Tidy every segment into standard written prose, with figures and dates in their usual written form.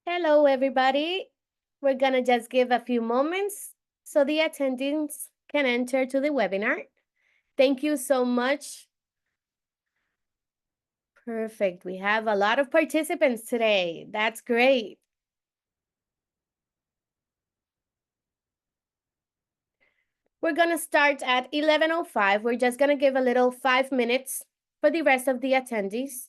Hello, everybody. We're going to just give a few moments so the attendees can enter to the webinar. Thank you so much. Perfect. We have a lot of participants today. That's great. We're going to start at 11:05. We're just going to give a little 5 minutes for the rest of the attendees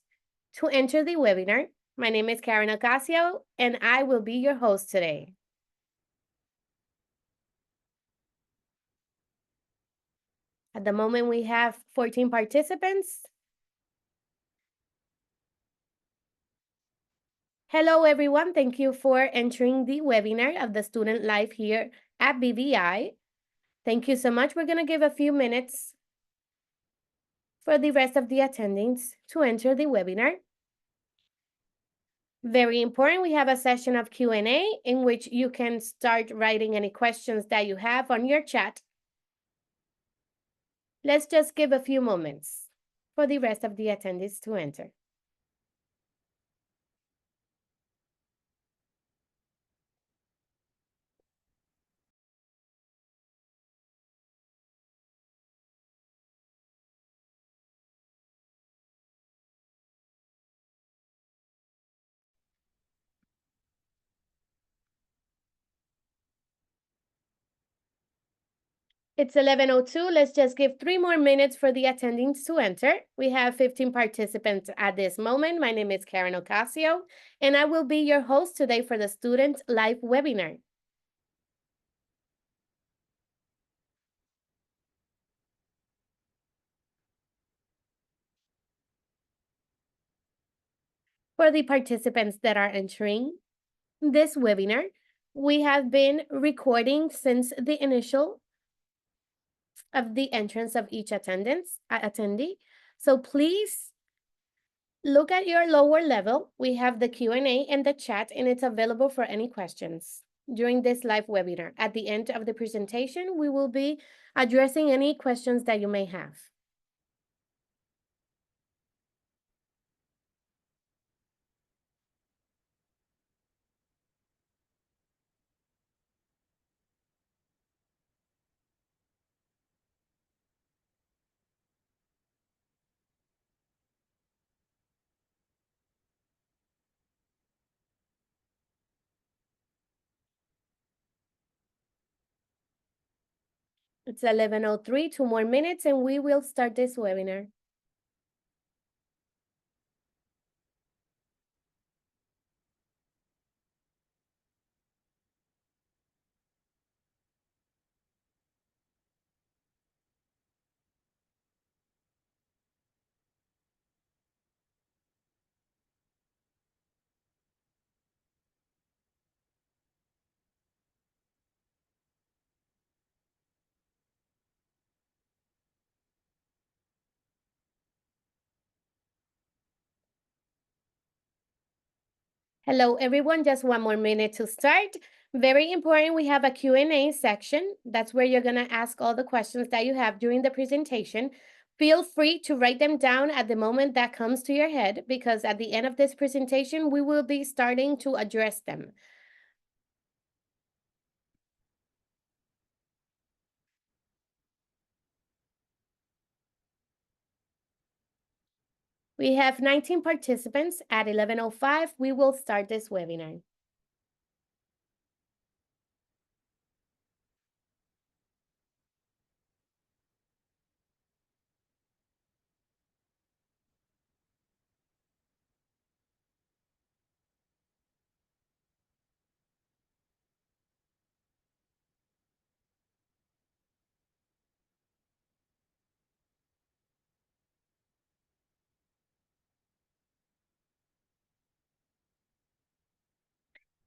to enter the webinar. My name is Karen Ocasio, and I will be your host today. At the moment, we have 14 participants. Hello, everyone. Thank you for entering the webinar of the student life here at BVI. Thank you so much. We're going to give a few minutes for the rest of the attendings to enter the webinar. Very important, we have a session of Q&A in which you can start writing any questions that you have on your chat. Let's just give a few moments for the rest of the attendees to enter. It's 11:02. Let's just give 3 more minutes for the attendees to enter. We have 15 participants at this moment. My name is Karen Ocasio, and I will be your host today for the Student Live webinar. For the participants that are entering this webinar, we have been recording since the initial of the entrance of each attendee. So please look at your lower level. We have the Q&A and the chat, and it's available for any questions during this live webinar. At the end of the presentation, we will be addressing any questions that you may have. It's 11:03, 2 more minutes, and we will start this webinar. Hello, everyone. Just 1 more minute to start. Very important, we have a Q&A section. That's where you're going to ask all the questions that you have during the presentation. Feel free to write them down at the moment that comes to your head, because at the end of this presentation, we will be starting to address them. We have 19 participants. At 11:05, we will start this webinar.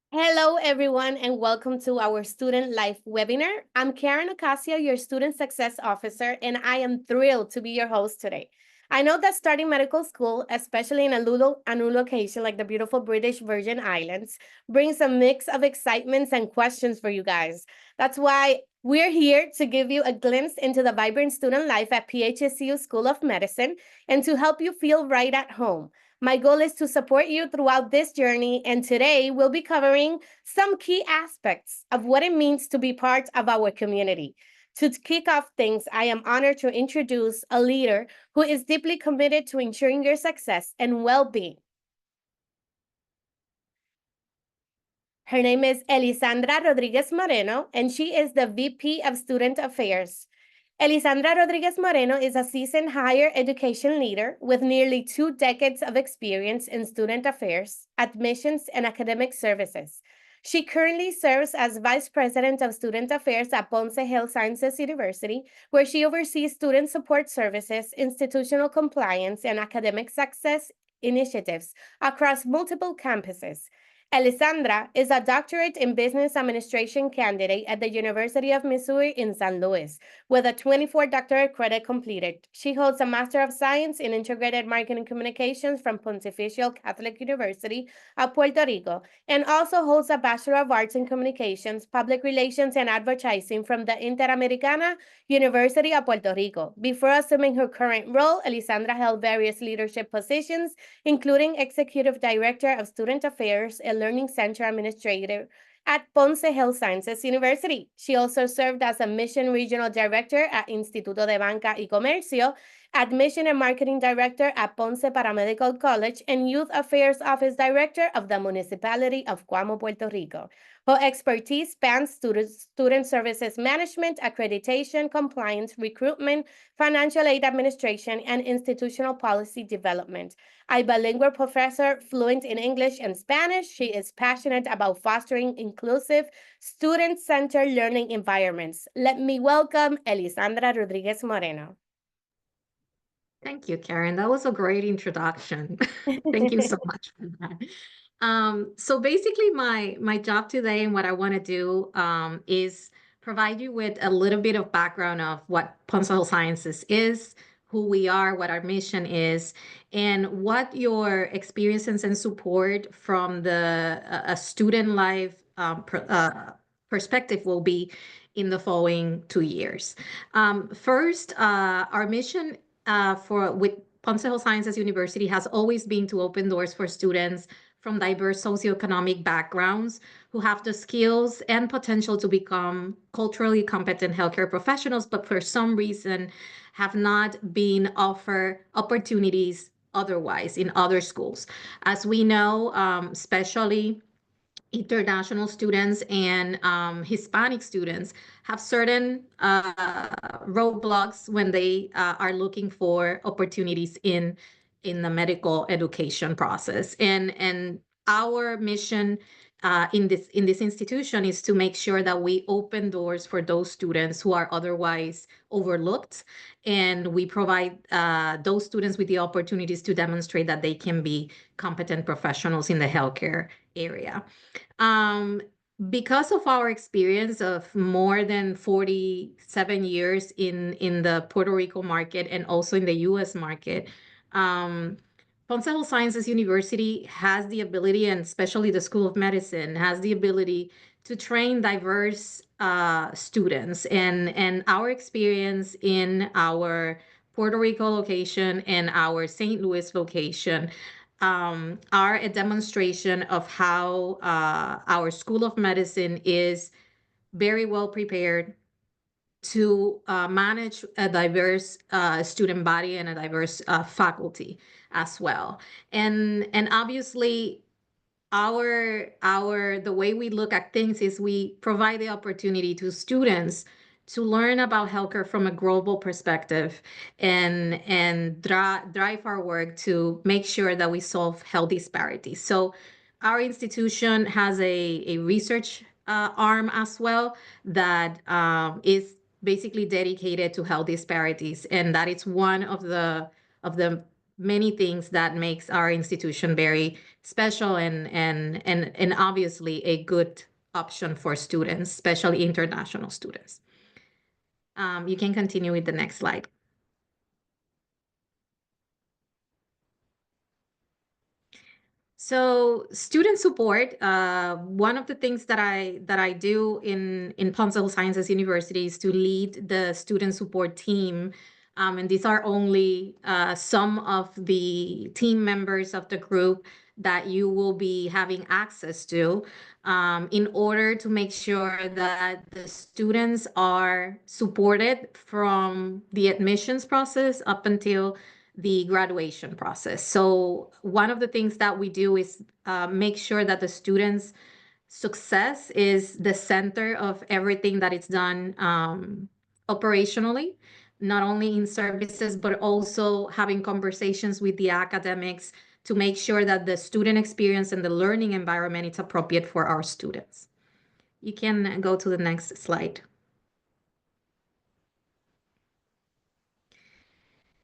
Hello, everyone, and welcome to our Student Life webinar. I'm Karen Ocasio, your Student Success Officer, and I am thrilled to be your host today. I know that starting medical school, especially in a new location like the beautiful British Virgin Islands, brings a mix of excitements and questions for you guys. That's why we're here to give you a glimpse into the vibrant student life at PHSU School of Medicine and to help you feel right at home. My goal is to support you throughout this journey, and today we'll be covering some key aspects of what it means to be part of our community. To kick off things, I am honored to introduce a leader who is deeply committed to ensuring your success and well-being. Her name is Elisandra Rodriguez Moreno, and she is the VP of Student Affairs. Elisandra Rodriguez Moreno is a seasoned higher education leader with nearly 2 decades of experience in student affairs, admissions, and academic services. She currently serves as Vice President of Student Affairs at Ponce Health Sciences University, where she oversees student support services, institutional compliance, and academic success initiatives across multiple campuses. Elisandra is a doctorate in business administration candidate at the University of Missouri in St. Louis, with a 24 doctorate credit completed. She holds a Master of Science in Integrated Marketing Communications from Pontifical Catholic University of Puerto Rico, and also holds a Bachelor of Arts in Communications, Public Relations, and Advertising from the Interamericana University of Puerto Rico. Before assuming her current role, Elisandra held various leadership positions, including Executive Director of Student Affairs and Learning Center Administrator at Ponce Health Sciences University. She also served as a Mission Regional Director at Instituto de Banca y Comercio, Admission and Marketing Director at Ponce Paramedical College, and Youth Affairs Office Director of the Municipality of Cuamo, Puerto Rico. Her expertise spans student services management, accreditation, compliance, recruitment, financial aid administration, and institutional policy development. A bilingual professor fluent in English and Spanish, she is passionate about fostering inclusive, student-centered learning environments. Let me welcome Elisandra Rodriguez Moreno. Thank you, Karen. That was a great introduction. Thank you so much for that. So basically my job today and what I want to do is provide you with a little bit of background of what Ponce Health Sciences is, who we are, what our mission is, and what your experiences and support from the a student life perspective will be in the following 2 years. First, our mission with Ponce Health Sciences University has always been to open doors for students from diverse socioeconomic backgrounds who have the skills and potential to become culturally competent healthcare professionals, but for some reason have not been offered opportunities otherwise in other schools. As we know, especially international students and Hispanic students have certain roadblocks when they are looking for opportunities in the medical education process. And our mission in this institution is to make sure that we open doors for those students who are otherwise overlooked, and we provide those students with the opportunities to demonstrate that they can be competent professionals in the healthcare area. Um, because of our experience of more than 47 years in the Puerto Rico market and also in the US market, Ponce Health Sciences University has the ability, and especially the School of Medicine, has the ability to train diverse students. And our experience in our Puerto Rico location and our St. Louis location are a demonstration of how our School of Medicine is very well prepared to manage a diverse student body and a diverse faculty as well. And obviously, the way we look at things is we provide the opportunity to students to learn about healthcare from a global perspective and drive our work to make sure that we solve health disparities. So our institution has a research arm as well that is basically dedicated to health disparities, and that is one of the many things that makes our institution very special and obviously a good option for students, especially international students. You can continue with the next slide. So student support, one of the things that I do in Ponce Health Sciences University is to lead the student support team And these are only some of the team members of the group that you will be having access to, in order to make sure that the students are supported from the admissions process up until the graduation process. So one of the things that we do is make sure that the students' success is the center of everything that is done operationally, not only in services, but also having conversations with the academics to make sure that the student experience and the learning environment is appropriate for our students. You can go to the next slide.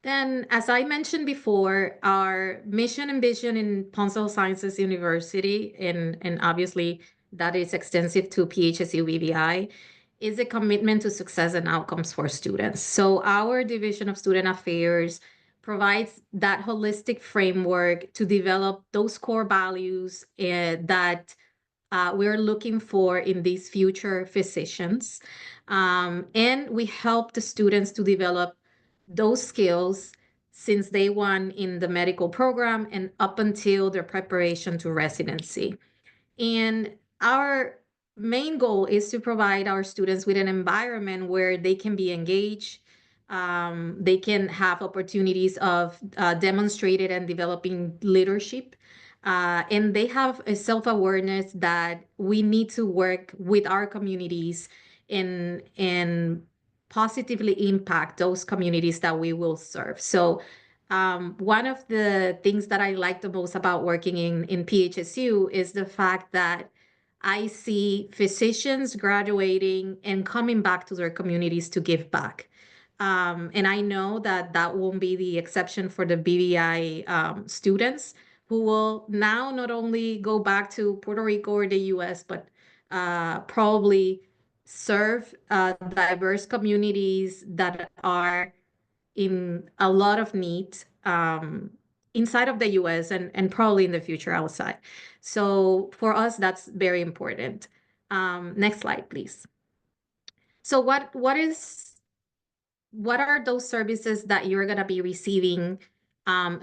Then, as I mentioned before, our mission and vision in Ponce Sciences University, and obviously that is extensive to PHSU BVI, is a commitment to success and outcomes for students. So our Division of Student Affairs provides that holistic framework to develop those core values that we're looking for in these future physicians. And we help the students to develop those skills since day one in the medical program and up until their preparation to residency. And our main goal is to provide our students with an environment where they can be engaged, they can have opportunities of demonstrated and developing leadership, and they have a self-awareness that we need to work with our communities and positively impact those communities that we will serve. So one of the things that I like the most about working in PHSU is the fact that I see physicians graduating and coming back to their communities to give back. And I know that that won't be the exception for the BVI students who will now not only go back to Puerto Rico or the US, but probably serve diverse communities that are in a lot of need inside of the US and probably in the future outside. So for us, that's very important. Next slide, please. So what are those services that you're going to be receiving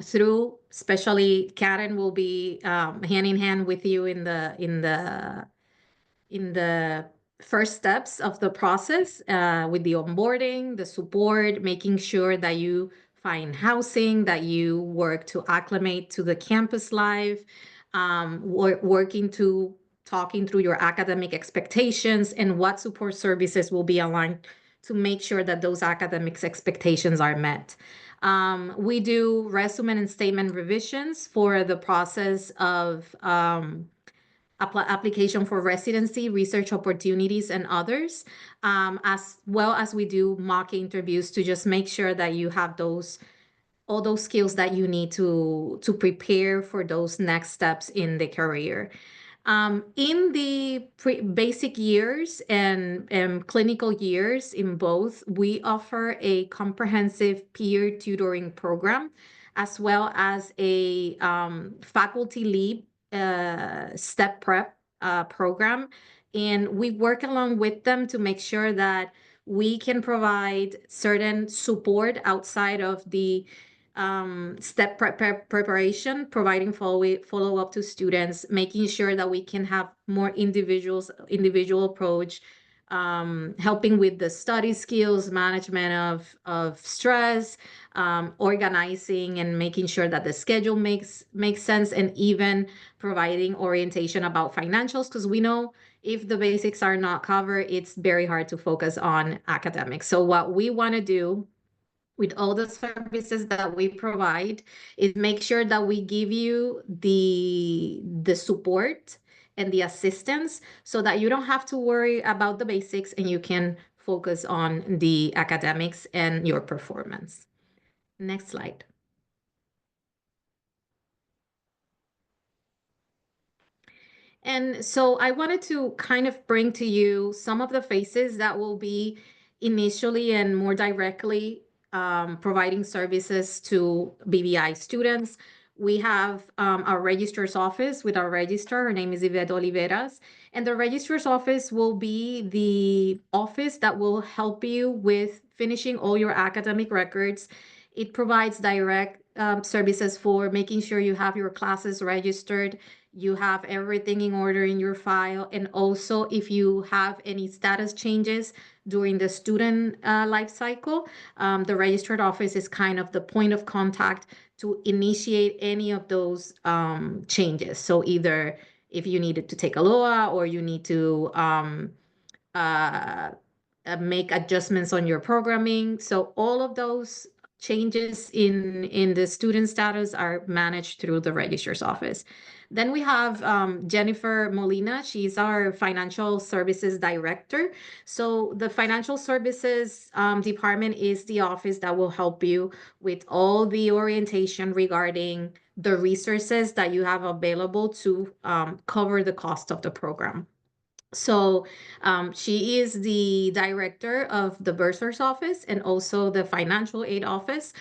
through? Especially Karen will be hand in hand with you in the first steps of the process, with the onboarding, the support, making sure that you find housing, that you work to acclimate to the campus life, working to talking through your academic expectations and what support services will be aligned to make sure that those academic expectations are met. We do resume and statement revisions for the process of application for residency, research opportunities, and others, as well as we do mock interviews to just make sure that you have all those skills that you need to prepare for those next steps in the career. In the basic years and clinical years in both, we offer a comprehensive peer tutoring program, as well as a faculty lead step prep program. And we work along with them to make sure that we can provide certain support outside of the step preparation, providing follow up to students, making sure that we can have more individual approach, helping with the study skills, management of stress, organizing and making sure that the schedule makes sense, and even providing orientation about financials, because we know if the basics are not covered, it's very hard to focus on academics. So what we want to do with all the services that we provide is make sure that we give you the support and the assistance so that you don't have to worry about the basics and you can focus on the academics and your performance. Next slide. And so I wanted to kind of bring to you some of the faces that will be initially and more directly providing services to BVI students. We have our registrar's office with our registrar. Her name is Yvette Oliveras, And the registrar's office will be the office that will help you with finishing all your academic records. It provides direct services for making sure you have your classes registered, you have everything in order in your file, and also if you have any status changes during the student life cycle, the registered office is kind of the point of contact to initiate any of those changes. So either if you needed to take a LOA or you need to uh, make adjustments on your programming. So all of those changes in the student status are managed through the registrar's office. Then we have Jennifer Molina. She's our financial services director. So the financial services department is the office that will help you with all the orientation regarding the resources that you have available to cover the cost of the program. So she is the director of the bursar's office and also the financial aid office.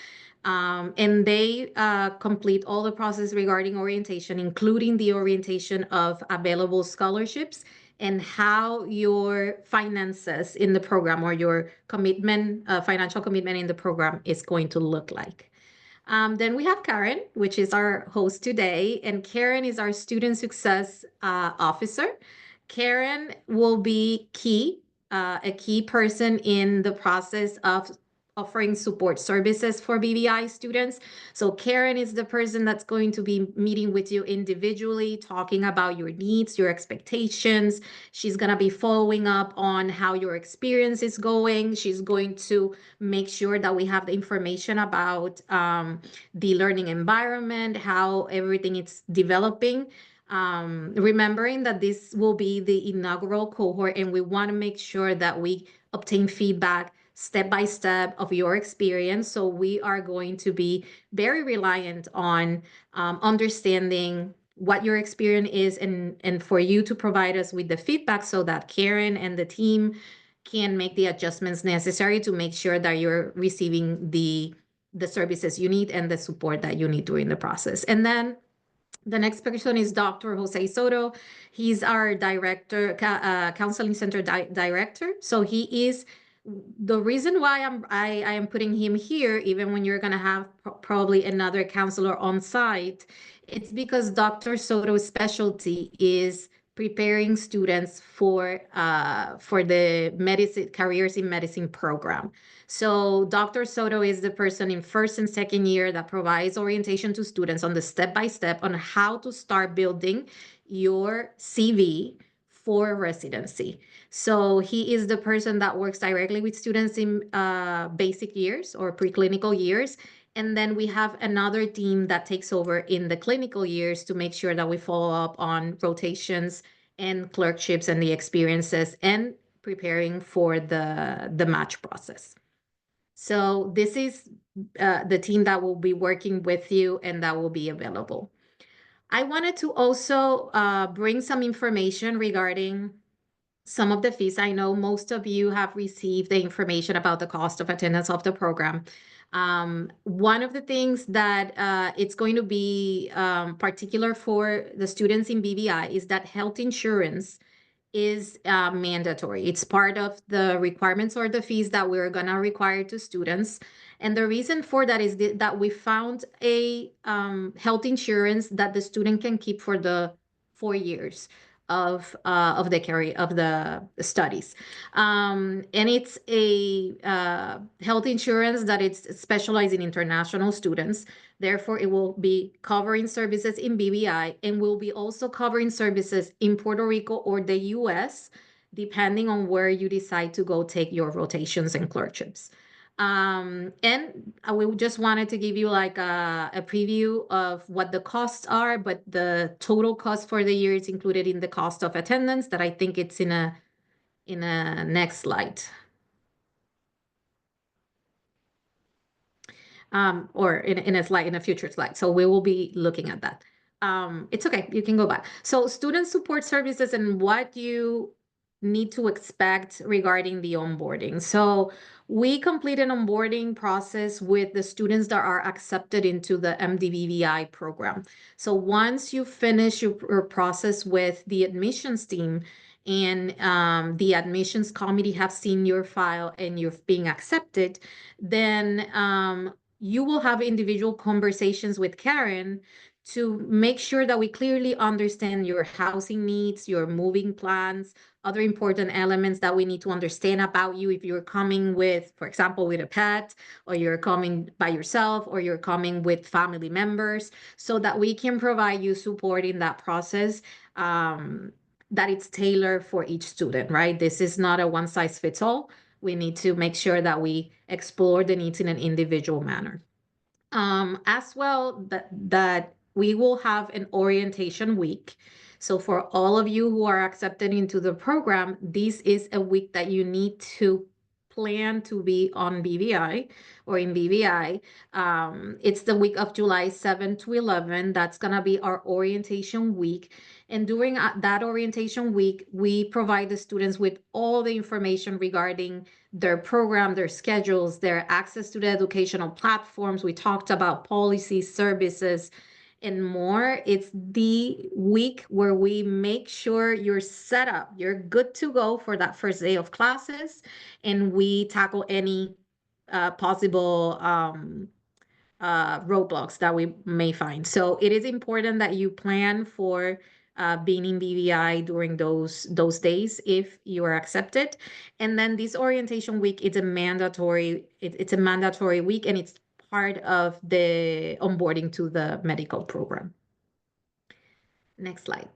And they complete all the process regarding orientation, including the orientation of available scholarships and how your finances in the program or your commitment, financial commitment in the program is going to look like. Then we have Karen, which is our host today, and Karen is our student success officer. Karen will be a key person in the process of offering support services for BVI students. So Karen is the person that's going to be meeting with you individually, talking about your needs, your expectations. She's going to be following up on how your experience is going. She's going to make sure that we have the information about the learning environment, how everything is developing. Remembering that this will be the inaugural cohort and we want to make sure that we obtain feedback step by step of your experience. So we are going to be very reliant on understanding what your experience is and for you to provide us with the feedback so that Karen and the team can make the adjustments necessary to make sure that you're receiving the services you need and the support that you need during the process. And then the next person is Dr. Jose Soto. He's our director, counseling center director. So he is the reason why I am putting him here, even when you're going to have probably another counselor on site. It's because Dr. Soto's specialty is preparing students for the medicine careers in medicine program. So Dr. Soto is the person in first and second year that provides orientation to students on the step-by-step on how to start building your CV for residency. So he is the person that works directly with students in basic years or preclinical years. And then we have another team that takes over in the clinical years to make sure that we follow up on rotations and clerkships and the experiences and preparing for the match process. So this is the team that will be working with you and that will be available. I wanted to also bring some information regarding some of the fees. I know most of you have received the information about the cost of attendance of the program. One of the things that it's going to be particular for the students in BVI is that health insurance is mandatory. It's part of the requirements or the fees that we're going to require to students. And the reason for that is that we found a health insurance that the student can keep for the 4 years of the studies. And it's a health insurance that it's specialized in international students. Therefore, it will be covering services in BVI and will be also covering services in Puerto Rico or the US, depending on where you decide to go take your rotations and clerkships. And we just wanted to give you like a preview of what the costs are, but the total cost for the year is included in the cost of attendance that I think it's in a next slide. Or in a future slide. So we will be looking at that. It's okay, you can go back. So student support services and what you need to expect regarding the onboarding. So we complete an onboarding process with the students that are accepted into the MDVVI program. So once you finish your process with the admissions team and the admissions committee have seen your file and you're being accepted, then you will have individual conversations with Karen to make sure that we clearly understand your housing needs, your moving plans, other important elements that we need to understand about you if you're coming with, for example, with a pet, or you're coming by yourself, or you're coming with family members, so that we can provide you support in that process, that it's tailored for each student, right? This is not a one size fits all. We need to make sure that we explore the needs in an individual manner. As well, that we will have an orientation week. So for all of you who are accepted into the program, this is a week that you need to plan to be on BVI or in BVI. It's the week of July 7 to 11. That's going to be our orientation week. And during that orientation week, we provide the students with all the information regarding their program, their schedules, their access to the educational platforms. We talked about policies, services, and more. It's the week where we make sure you're set up, you're good to go for that first day of classes, and we tackle any possible roadblocks that we may find. So it is important that you plan for being in BVI during those days if you are accepted. And then this orientation week, it's a mandatory week, and it's part of the onboarding to the medical program. Next slide.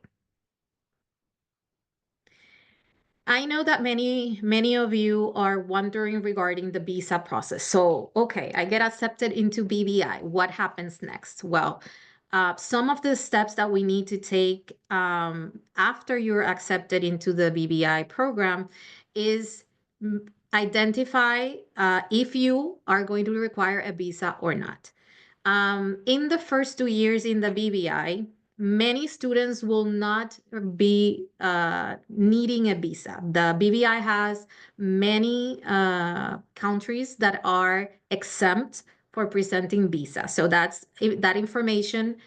I know that many of you are wondering regarding the visa process. So, okay, I get accepted into BVI. What happens next? Well, some of the steps that we need to take after you're accepted into the BVI program is identify if you are going to require a visa or not. In the first 2 years in the BVI, many students will not be needing a visa. The BVI has many countries that are exempt for presenting visa. So that information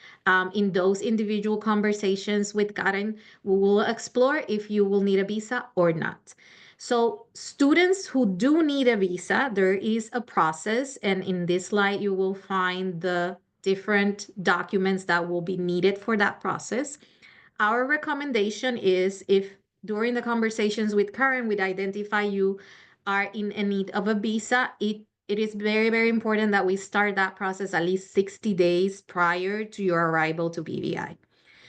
in those individual conversations with Karen, we will explore if you will need a visa or not. So students who do need a visa, there is a process, and in this slide you will find the different documents that will be needed for that process. Our recommendation is, if during the conversations with Karen, we identify you are in need of a visa, it is very, very important that we start that process at least 60 days prior to your arrival to BVI.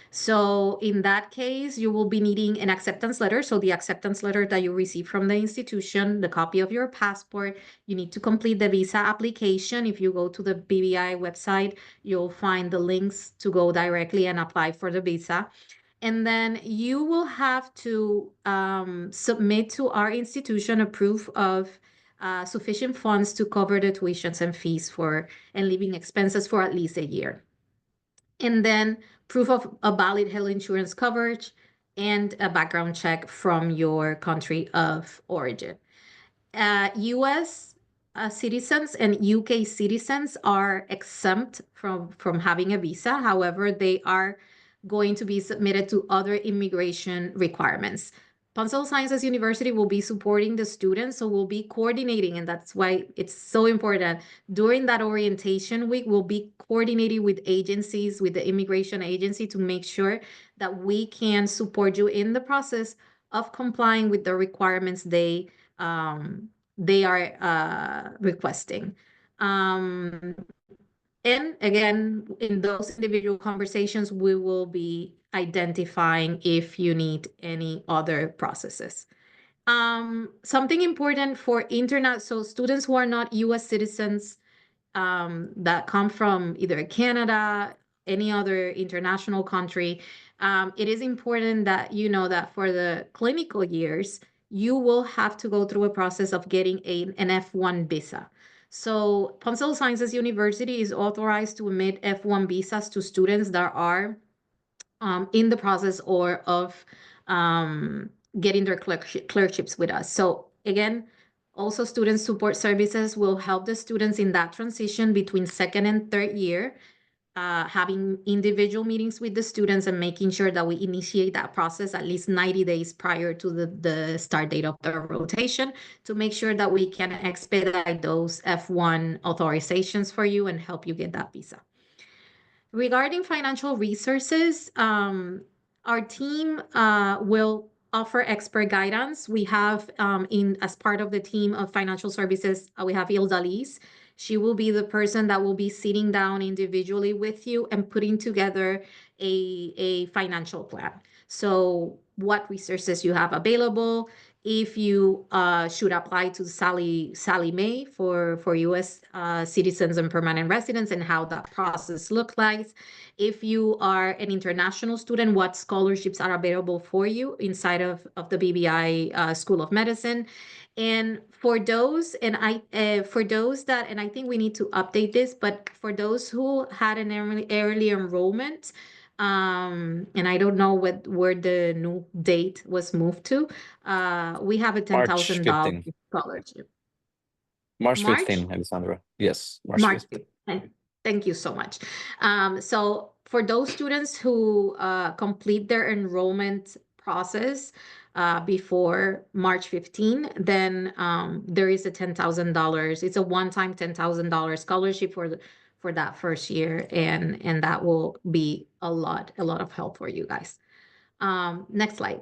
So in that case, you will be needing an acceptance letter. So the acceptance letter that you receive from the institution, the copy of your passport, you need to complete the visa application. If you go to the BVI website, you'll find the links to go directly and apply for the visa. And then you will have to submit to our institution a proof of sufficient funds to cover the tuitions and fees and living expenses for at least a year. And then proof of a valid health insurance coverage and a background check from your country of origin. US citizens and UK citizens are exempt from having a visa. However, they are going to be submitted to other immigration requirements. Pansel Sciences University will be supporting the students, so we'll be coordinating, and that's why it's so important. During that orientation week, we'll be coordinating with agencies, with the immigration agency, to make sure that we can support you in the process of complying with the requirements they are requesting. And again, in those individual conversations, we will be identifying if you need any other processes. Something important for so students who are not US citizens, that come from either Canada, any other international country, it is important that you know that for the clinical years, you will have to go through a process of getting an F1 visa. So Pansel Sciences University is authorized to emit F1 visas to students that are in the process or of getting their clerkships with us. So again, also student support services will help the students in that transition between second and third year, having individual meetings with the students and making sure that we initiate that process at least 90 days prior to the start date of the rotation, to make sure that we can expedite those F1 authorizations for you and help you get that visa. Regarding financial resources, our team will offer expert guidance. We have as part of the team of financial services, we have Ildalise. She will be the person that will be sitting down individually with you and putting together a financial plan. So what resources you have available, if you should apply to Sally Mae for U.S. Citizens and permanent residents, and how that process looks like. If you are an international student, what scholarships are available for you inside of the BVI School of Medicine. And for those, and I think we need to update this, but for those who had an early enrollment, and I don't know where the new date was moved to, we have a March $10,000 15. scholarship. March March? 15, Elisandra. Yes, March March 15. 15th. Thank you so much. So for those students who complete their enrollment process before March 15, then there is a $10,000. It's a one-time $10,000 scholarship for that first year, and that will be a lot of help for you guys. Next slide.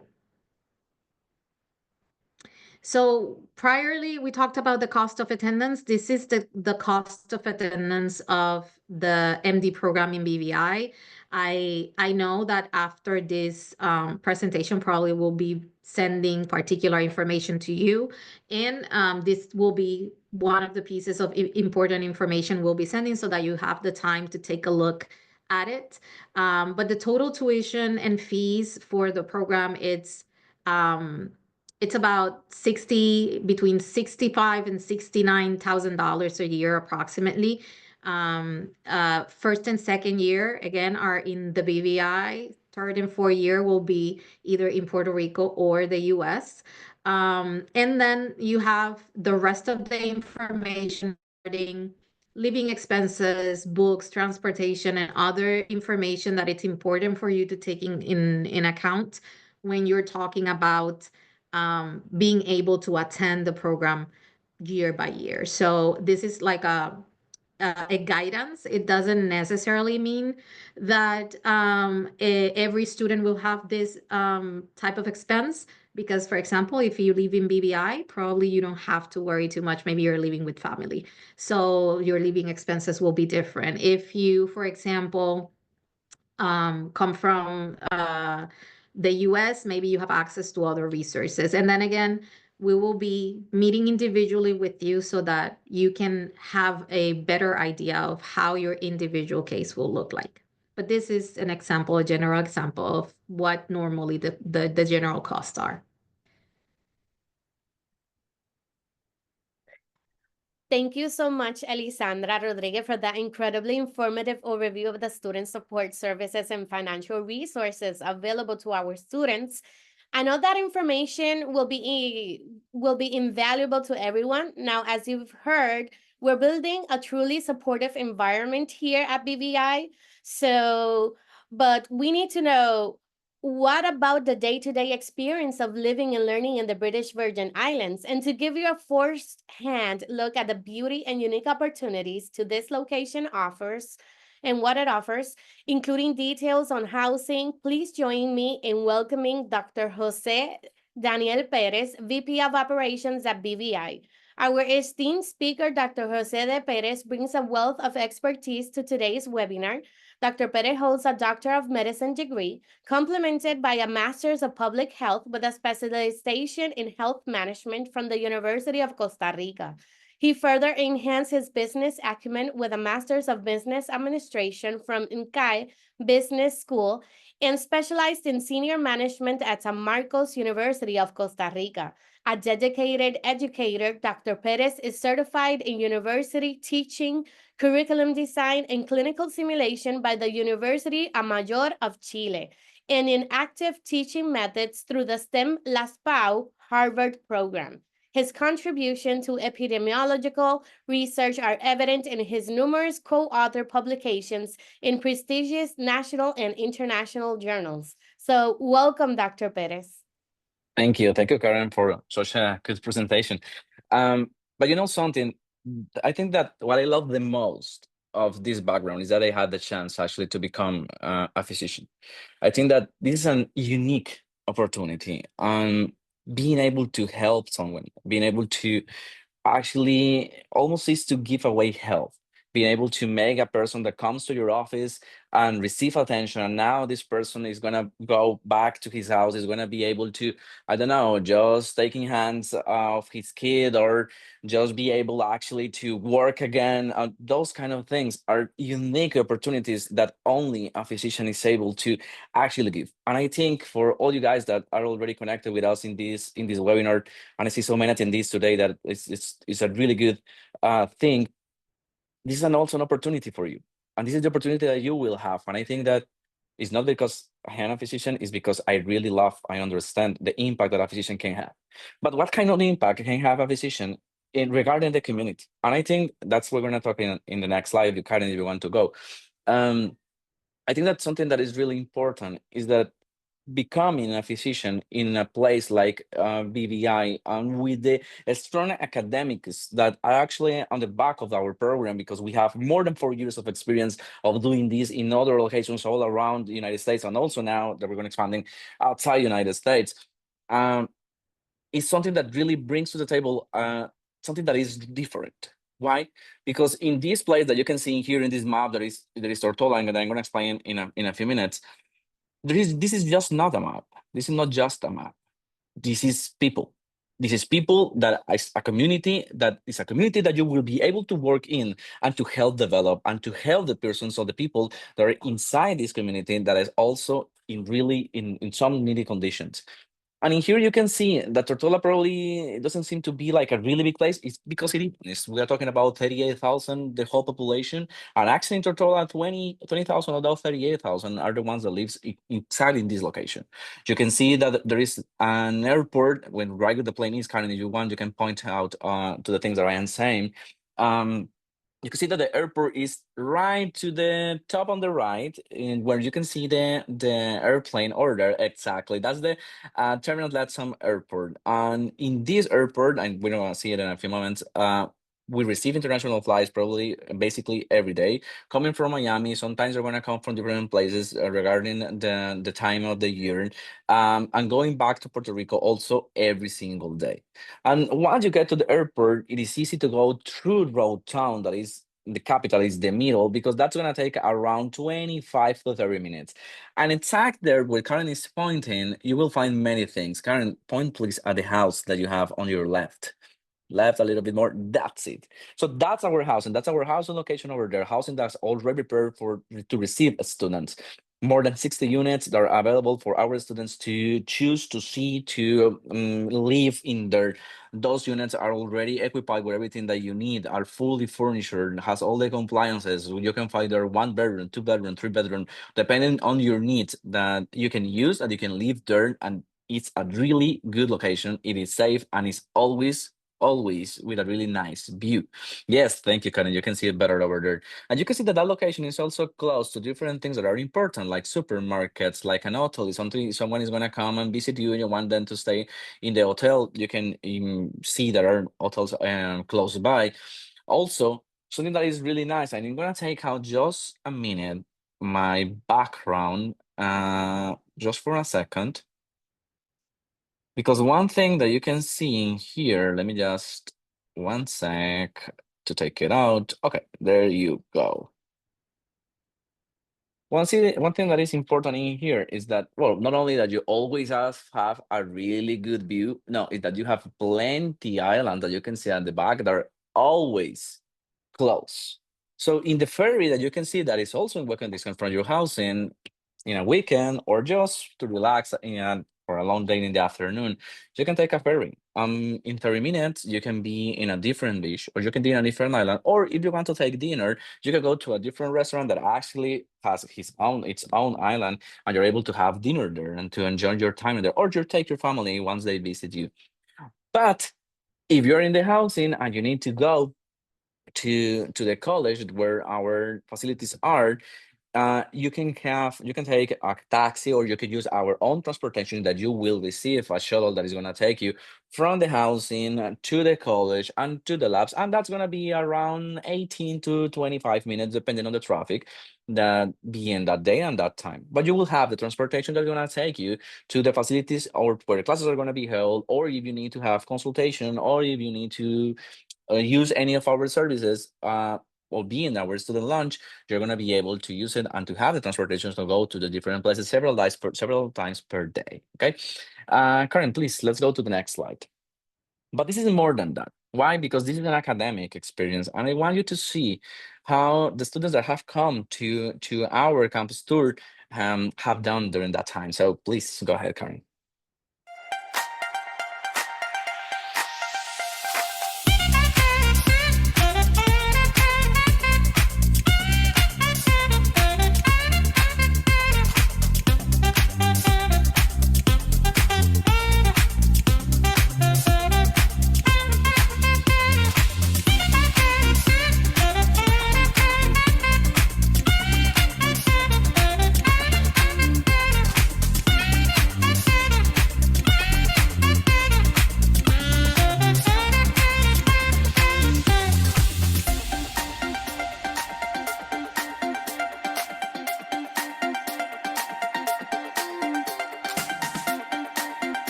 So priorly, we talked about the cost of attendance. This is the cost of attendance of the MD program in BVI. I know that after this presentation, probably will be sending particular information to you, and this will be one of the pieces of important information we'll be sending, so that you have the time to take a look at it. But the total tuition and fees for the program, it's about between $65,000 and $69,000 a year, approximately. First and second year, again, are in the BVI. Third and fourth year will be either in Puerto Rico or the US. And then you have the rest of the information regarding living expenses, books, transportation, and other information that it's important for you to take in account when you're talking about being able to attend the program year by year. So this is like a guidance. It doesn't necessarily mean that every student will have this type of expense, because, for example, if you live in BVI, probably you don't have to worry too much. Maybe you're living with family, so your living expenses will be different. If you, for example, come from the US, maybe you have access to other resources. And then again, we will be meeting individually with you so that you can have a better idea of how your individual case will look like. But this is an example, a general example of what normally the general costs are. Thank you so much, Elisandra Rodriguez, for that incredibly informative overview of the student support services and financial resources available to our students. I know that information will be invaluable to everyone. Now, as you've heard, we're building a truly supportive environment here at BVI. So, but we need to know, what about the day-to-day experience of living and learning in the British Virgin Islands? And to give you a first-hand look at the beauty and unique opportunities to this location offers and what it offers, including details on housing, please join me in welcoming Dr. Jose Daniel Perez, VP of Operations at BVI. Our esteemed speaker, Dr. Jose de Perez, brings a wealth of expertise to today's webinar. Dr. Perez holds a Doctor of Medicine degree, complemented by a Master's of Public Health with a specialization in health management from the University of Costa Rica. He further enhanced his business acumen with a Master's of Business Administration from INCAE Business School and specialized in senior management at San Marcos University of Costa Rica. A dedicated educator, Dr. Perez is certified in university teaching, curriculum design, and clinical simulation by the University Mayor of Chile. and in active teaching methods through the STEM Las Pau Harvard program. His contribution to epidemiological research are evident in his numerous co-author publications in prestigious national and international journals. So welcome, Dr. Perez. Thank you, Karen, for such a good presentation. But you know something, I think that what I love the most of this background is that I had the chance actually to become a physician. I think that this is an unique opportunity on being able to help someone, being able to actually almost is to give away health, being able to make a person that comes to your office and receive attention, and now this person is going to go back to his house, is going to be able to, I don't know, just taking hands of his kid, or just be able actually to work again. Those kind of things are unique opportunities that only a physician is able to actually give. And I think for all you guys that are already connected with us in this webinar, and I see so many attendees today, that it's a really good thing. This is also an opportunity for you, and this is the opportunity that you will have. And I think that it's not because I am a physician, it's because I really love, I understand the impact that a physician can have. But what kind of impact can have a physician in regarding the community? And I think that's what we're going to talk in the next slide, Karen, if you want to go. I think that something that is really important is that becoming a physician in a place like BVI, and with the strong academics that are actually on the back of our program, because we have more than 4 years of experience of doing this in other locations all around the United States, and also now that we're going to expanding outside United States, is something that really brings to the table something that is different. Why? Because in this place that you can see here in this map, there is Tortola, and I'm going to explain in a few minutes. This is just not a map. This is not just a map. This is people. This is people that is a community that you will be able to work in and to help develop and to help the persons or the people that are inside this community that is also in some needy conditions. And in here you can see that Tortola probably doesn't seem to be like a really big place. It's because it is. We are talking about 38,000, the whole population. And actually in Tortola, 20,000 of those 38,000 are the ones that lives inside in this location. You can see that there is an airport. When right with the plane is, Karen, if you want, you can point out to the things that I am saying. You can see that the airport is right to the top on the right, and where you can see the airplane order. Exactly, that's the Terminal Latsam Airport. And in this airport, and we're gonna see it in a few moments, we receive international flights probably basically every day coming from Miami. Sometimes they're going to come from different places regarding the time of the year, and going back to Puerto Rico also every single day. And once you get to the airport, it is easy to go through Road Town, that is the capital, is the middle, because that's going to take around 25 to 30 minutes. And exact there where Karen is pointing, you will find many things. Karen, point please at the house that you have on your left a little bit more. That's it. So that's our house, and that's our housing location over there. Housing that's already prepared to receive students. More than 60 units that are available for our students to choose to see, to live in there. Those units are already equipped with everything that you need, are fully furnished, has all the compliances. You can find there 1 bedroom, 2 bedroom, 3 bedroom, depending on your needs, that you can use, and you can live there. And it's a really good location. It is safe, and it's always with a really nice view. Yes, thank you, Karen. You can see it better over there. And you can see that location is also close to different things that are important, like supermarkets, like an hotel. If someone is going to come and visit you and you want them to stay in the hotel, you can see there are hotels close by. Also, something that is really nice, and I'm going to take out just a minute my background just for a second. Because one thing that you can see in here, let me just, 1 sec to take it out. Okay, there you go. One thing that is important in here is that, well, not only that you always have a really good view, no, is that you have plenty islands that you can see at the back that are always close. So in the ferry that you can see that is also in walking distance from your house in a weekend, or just to relax in for a long day in the afternoon, you can take a ferry. In 30 minutes, you can be in a different beach, or you can be in a different island. Or if you want to take dinner, you can go to a different restaurant that actually has its own island, and you're able to have dinner there and to enjoy your time there, or you take your family once they visit you. But if you're in the housing and you need to go to the college where our facilities are, you can take a taxi, or you can use our own transportation that you will receive a shuttle that is going to take you from the housing to the college and to the labs, and that's going to be around 18 to 25 minutes depending on the traffic that be in that day and that time. But you will have the transportation that's going to take you to the facilities or where the classes are going to be held, or if you need to have consultation, or if you need to use any of our services, or be in our student lunch, you're going to be able to use it and to have the transportation to go to the different places several times per day. Okay, Karen, please, let's go to the next slide. But this is more than that. Why? Because this is an academic experience, and I want you to see how the students that have come to our campus tour have done during that time. So please go ahead, Karen.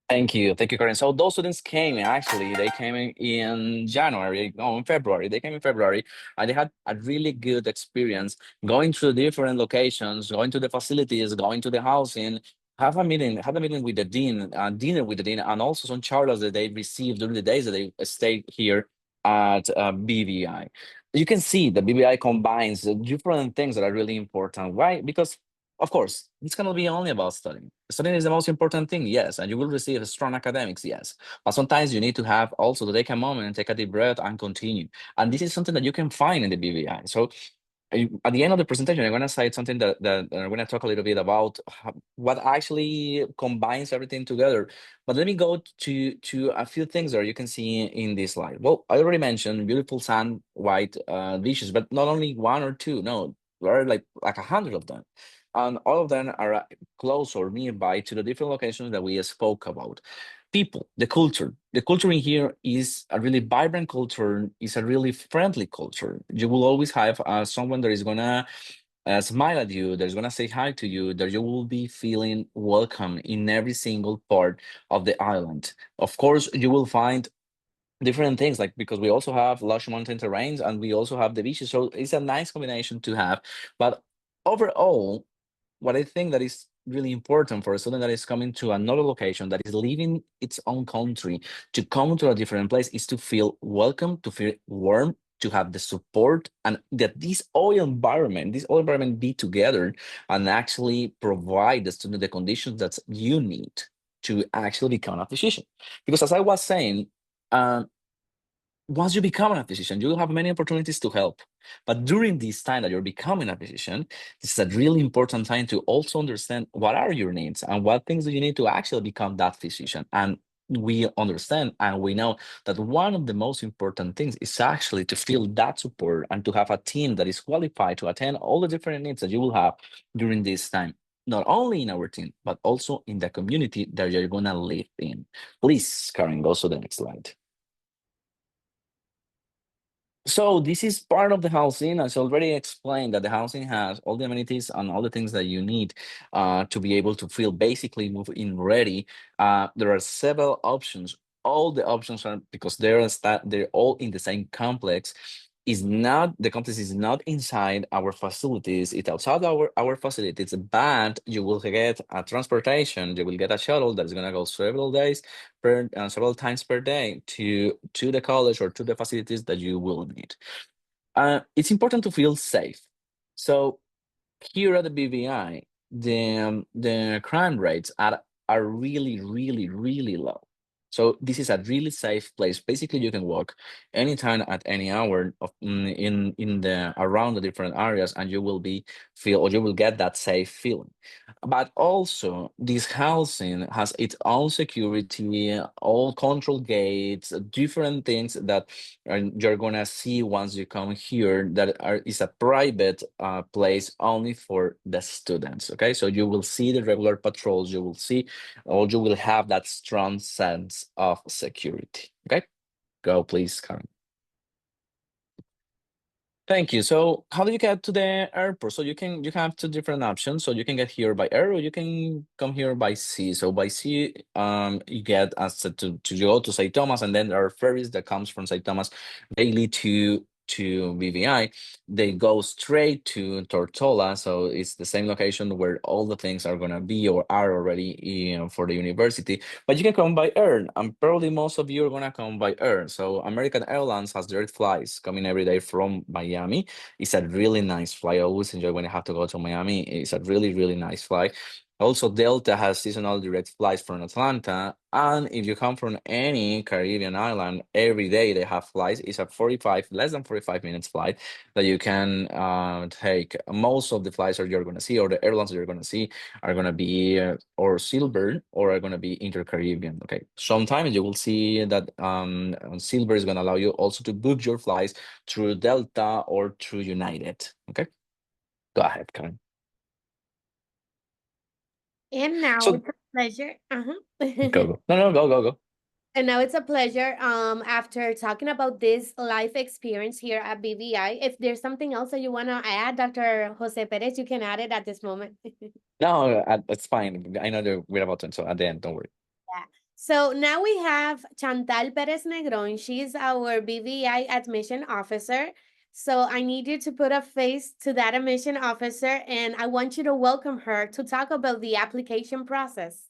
Thank you, Karen. So those students came actually. They came in January, no, in February. They came in February, and they had a really good experience going to different locations, going to the facilities, going to the housing. Had a meeting with the dean, dinner with the dean, and also some charters that they received during the days that they stayed here at BVI. You can see that BVI combines different things that are really important. Why? Because of course, it's going to be only about studying. Studying is the most important thing, yes, and you will receive strong academics, yes. But sometimes you need to have also to take a moment and take a deep breath and continue. And this is something that you can find in the BVI. So at the end of the presentation, I'm going to say something that I'm going to talk a little bit about what actually combines everything together. But let me go to a few things that you can see in this slide. Well, I already mentioned beautiful sand, white beaches, but not only one or two. No, there are like 100 of them. And all of them are close or nearby to the different locations that we spoke about. People, the culture in here is a really vibrant culture, is a really friendly culture. You will always have someone that is gonna smile at you, that's gonna say hi to you, that you will be feeling welcome in every single part of the island. Of course, you will find different things, like, because we also have lush mountain terrains and we also have the beaches, so it's a nice combination to have. But overall, what I think that is really important for a student that is coming to another location, that is leaving its own country to come to a different place, is to feel welcome, to feel warm, to have the support, and that this all environment be together and actually provide the student the conditions that you need to actually become a physician. Because as I was saying, once you become a physician, you will have many opportunities to help. But during this time that you're becoming a physician, this is a really important time to also understand what are your needs and what things do you need to actually become that physician. And we understand and we know that one of the most important things is actually to feel that support and to have a team that is qualified to attend all the different needs that you will have during this time, not only in our team, but also in the community that you're going to live in. Please, Karen, go to the next slide. So this is part of the housing. As already explained, that the housing has all the amenities and all the things that you need to be able to feel basically move in ready. There are several options. All the options are because they're all in the same complex. Is not the complex is not inside our facilities. It's outside our facilities, but you will get a transportation. You will get a shuttle that is gonna go several times per day to the college or to the facilities that you will need. It's important to feel safe. So here at the BVI, the crime rates are really, really, really low. So this is a really safe place. Basically, you can walk anytime at any hour in the around the different areas, and you will you will get that safe feeling. But also, this housing has its own security, all control gates, different things that you're gonna see once you come here that is a private place only for the students. Okay, so you will see the regular patrols, you will see, or you will have that strong sense of security. Okay, go please, Karen. Thank you. So how do you get to the airport? So you have two different options. So you can get here by air or you can come here by sea. So by sea, you get to go to St. Thomas, and then there are ferries that comes from St. Thomas daily to BVI. They go straight to Tortola. So it's the same location where all the things are gonna be or are already, for the university. But you can come by air, and probably most of you are gonna come by air. So American Airlines has direct flights coming every day from Miami. It's a really nice flight. I always enjoy when I have to go to Miami. It's a really, really nice flight. Also, Delta has seasonal direct flights from Atlanta. And if you come from any Caribbean island, every day they have flights. It's a less than 45 minutes flight that you can take. Most of the flights that you're going to see, or the airlines that you're going to see, are going to be or Silver or are going to be Inter-Caribbean. Okay. Sometimes you will see that Silver is going to allow you also to book your flights through Delta or through United. Okay. Go ahead, Karen. And now So it's a pleasure. go. No, go. And now it's a pleasure. After talking about this life experience here at BVI, if there's something else that you want to add, Dr. Jose Perez, you can add it at this moment. No, it's fine. I know that we're about to, so at the end, don't worry. Yeah. So now we have Chantal Perez Negron. She's our BVI admission officer. So I need you to put a face to that admission officer, and I want you to welcome her to talk about the application process.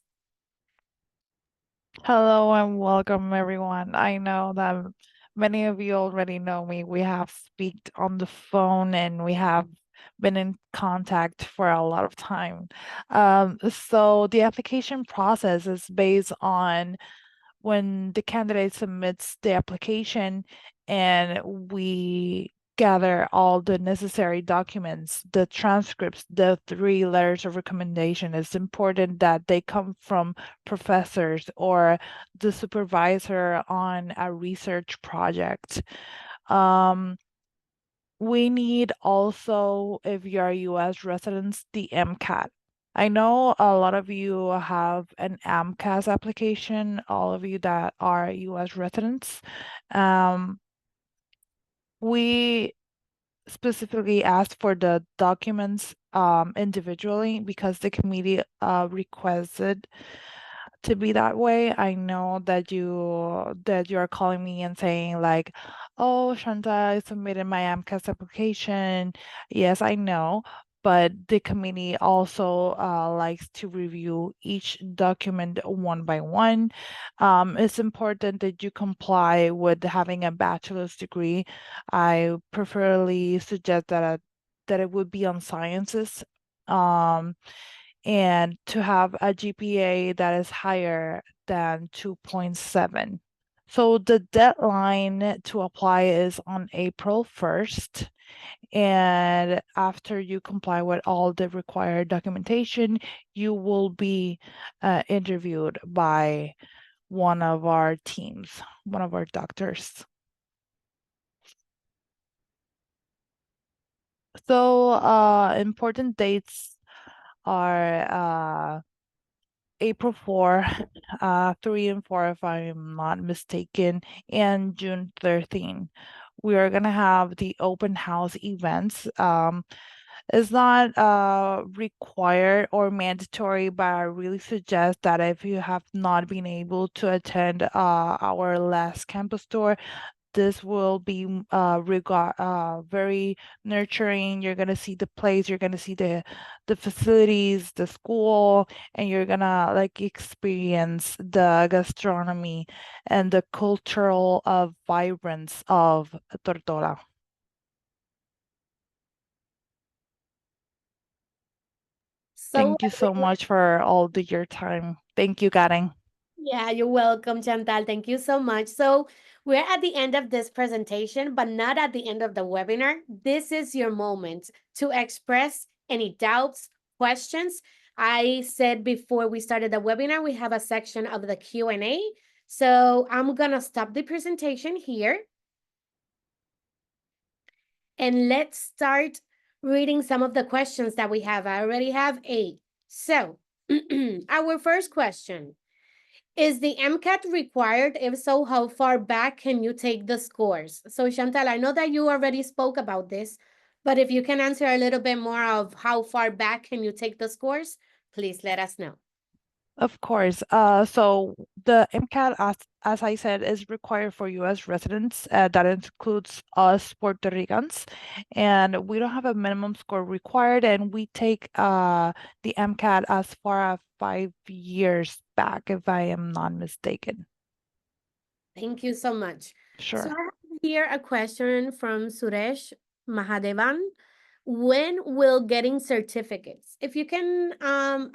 Hello and welcome, everyone. I know that many of you already know me. We have speaked on the phone and we have been in contact for a lot of time. So the application process is based on when the candidate submits the application and we gather all the necessary documents, the transcripts, the 3 letters of recommendation. It's important that they come from professors or the supervisor on a research project. We need also, if you're US residents, the MCAT. I know a lot of you have an AMCAS application, all of you that are US residents. We specifically asked for the documents individually because the committee requested to be that way. I know that you're calling me and saying like, oh, Shanta, I submitted my AMCAS application. Yes, I know, but the committee also likes to review each document one by one. It's important that you comply with having a bachelor's degree. I preferably suggest that it would be on sciences. And to have a GPA that is higher than 2.7. So the deadline to apply is on April 1st. And after you comply with all the required documentation, you will be interviewed by one of our teams, one of our doctors. So important dates are April 4, 3 and 4, if I'm not mistaken, and June 13. we are gonna have the open house events. It's not required or mandatory, but I really suggest that if you have not been able to attend our last campus tour, this will be very nurturing. You're gonna see the place, you're gonna see the facilities, the school, and you're gonna like experience the gastronomy and the cultural vibrance of Tortola. So Thank you so much for all your time. Thank you, Karen. yeah, you're welcome, Chantal. Thank you so much. So we're at the end of this presentation, but not at the end of the webinar. This is your moment to express any doubts, questions. I said before we started the webinar, we have a section of the Q&A. So I'm gonna stop the presentation here. And let's start reading some of the questions that we have. I already have 8. So our first question. Is the MCAT required? If so, how far back can you take the scores? So Chantal, I know that you already spoke about this, but if you can answer a little bit more of how far back can you take the scores, please let us know. Of course. So the MCAT, as I said, is required for U.S. residents. That includes us Puerto Ricans, and we don't have a minimum score required. And we take the MCAT as far as 5 years back, if I am not mistaken. Thank you so much. Sure. So I have here a question from Suresh Mahadevan. When will getting certificates? If you can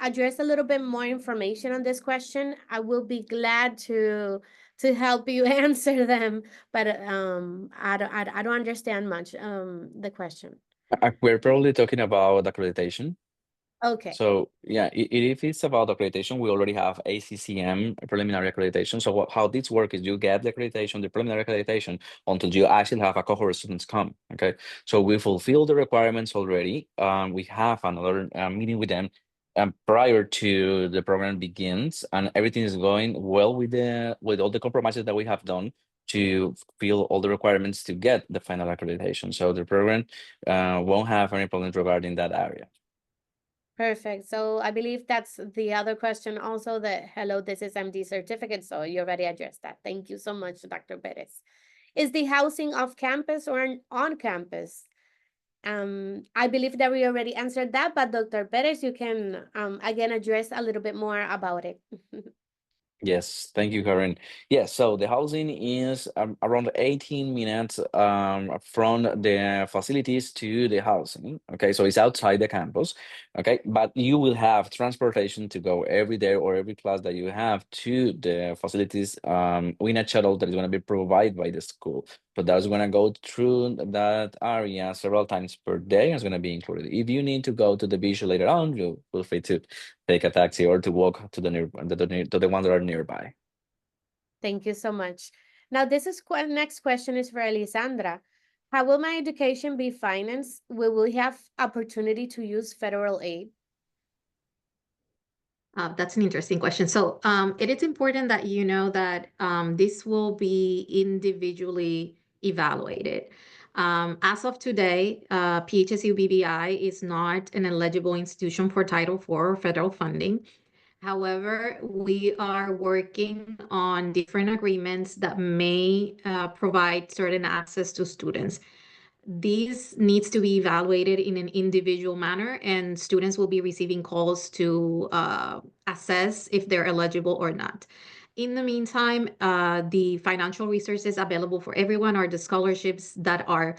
address a little bit more information on this question, I will be glad to help you answer them. But I don't understand much the question. We're probably talking about accreditation. Okay. So yeah, if it's about accreditation, we already have ACCM preliminary accreditation. So how this works is you get the accreditation, the preliminary accreditation, until you actually have a cohort of students come. Okay, so we fulfill the requirements already. We have another meeting with them prior to the program begins, and everything is going well with all the compromises that we have done to fill all the requirements to get the final accreditation. So the program won't have any problems regarding that area. Perfect. So I believe that's the other question also that, hello, this is MD certificate. So you already addressed that. Thank you so much, Dr. Perez. Is the housing off campus or on campus? I believe that we already answered that, but Dr. Perez, you can again address a little bit more about it. Yes, thank you, Karen. Yes, so the housing is around 18 minutes from the facilities to the housing. Okay, so it's outside the campus. Okay, but you will have transportation to go every day or every class that you have to the facilities in a shuttle that is going to be provided by the school. But that's going to go through that area several times per day. It's going to be included. If you need to go to the beach later on, you feel free to take a taxi or to walk to the ones that are nearby. Thank you so much. Now, this is next question is for Elisandra. How will my education be financed? Will we have opportunity to use federal aid? That's an interesting question. So it is important that you know that this will be individually evaluated. As of today, PHSU BBI is not an eligible institution for Title IV or federal funding. However, we are working on different agreements that may provide certain access to students. These needs to be evaluated in an individual manner, and students will be receiving calls to assess if they're eligible or not. In the meantime, the financial resources available for everyone are the scholarships that are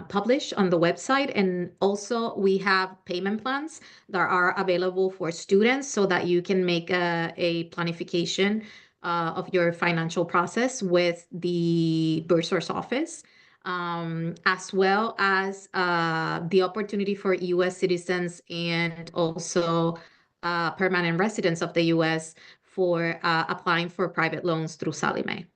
published on the website. And also we have payment plans that are available for students so that you can make a planification of your financial process with the Bursar's office. As well as the opportunity for U.S. citizens and also permanent residents of the U.S. for applying for private loans through Sallie Mae.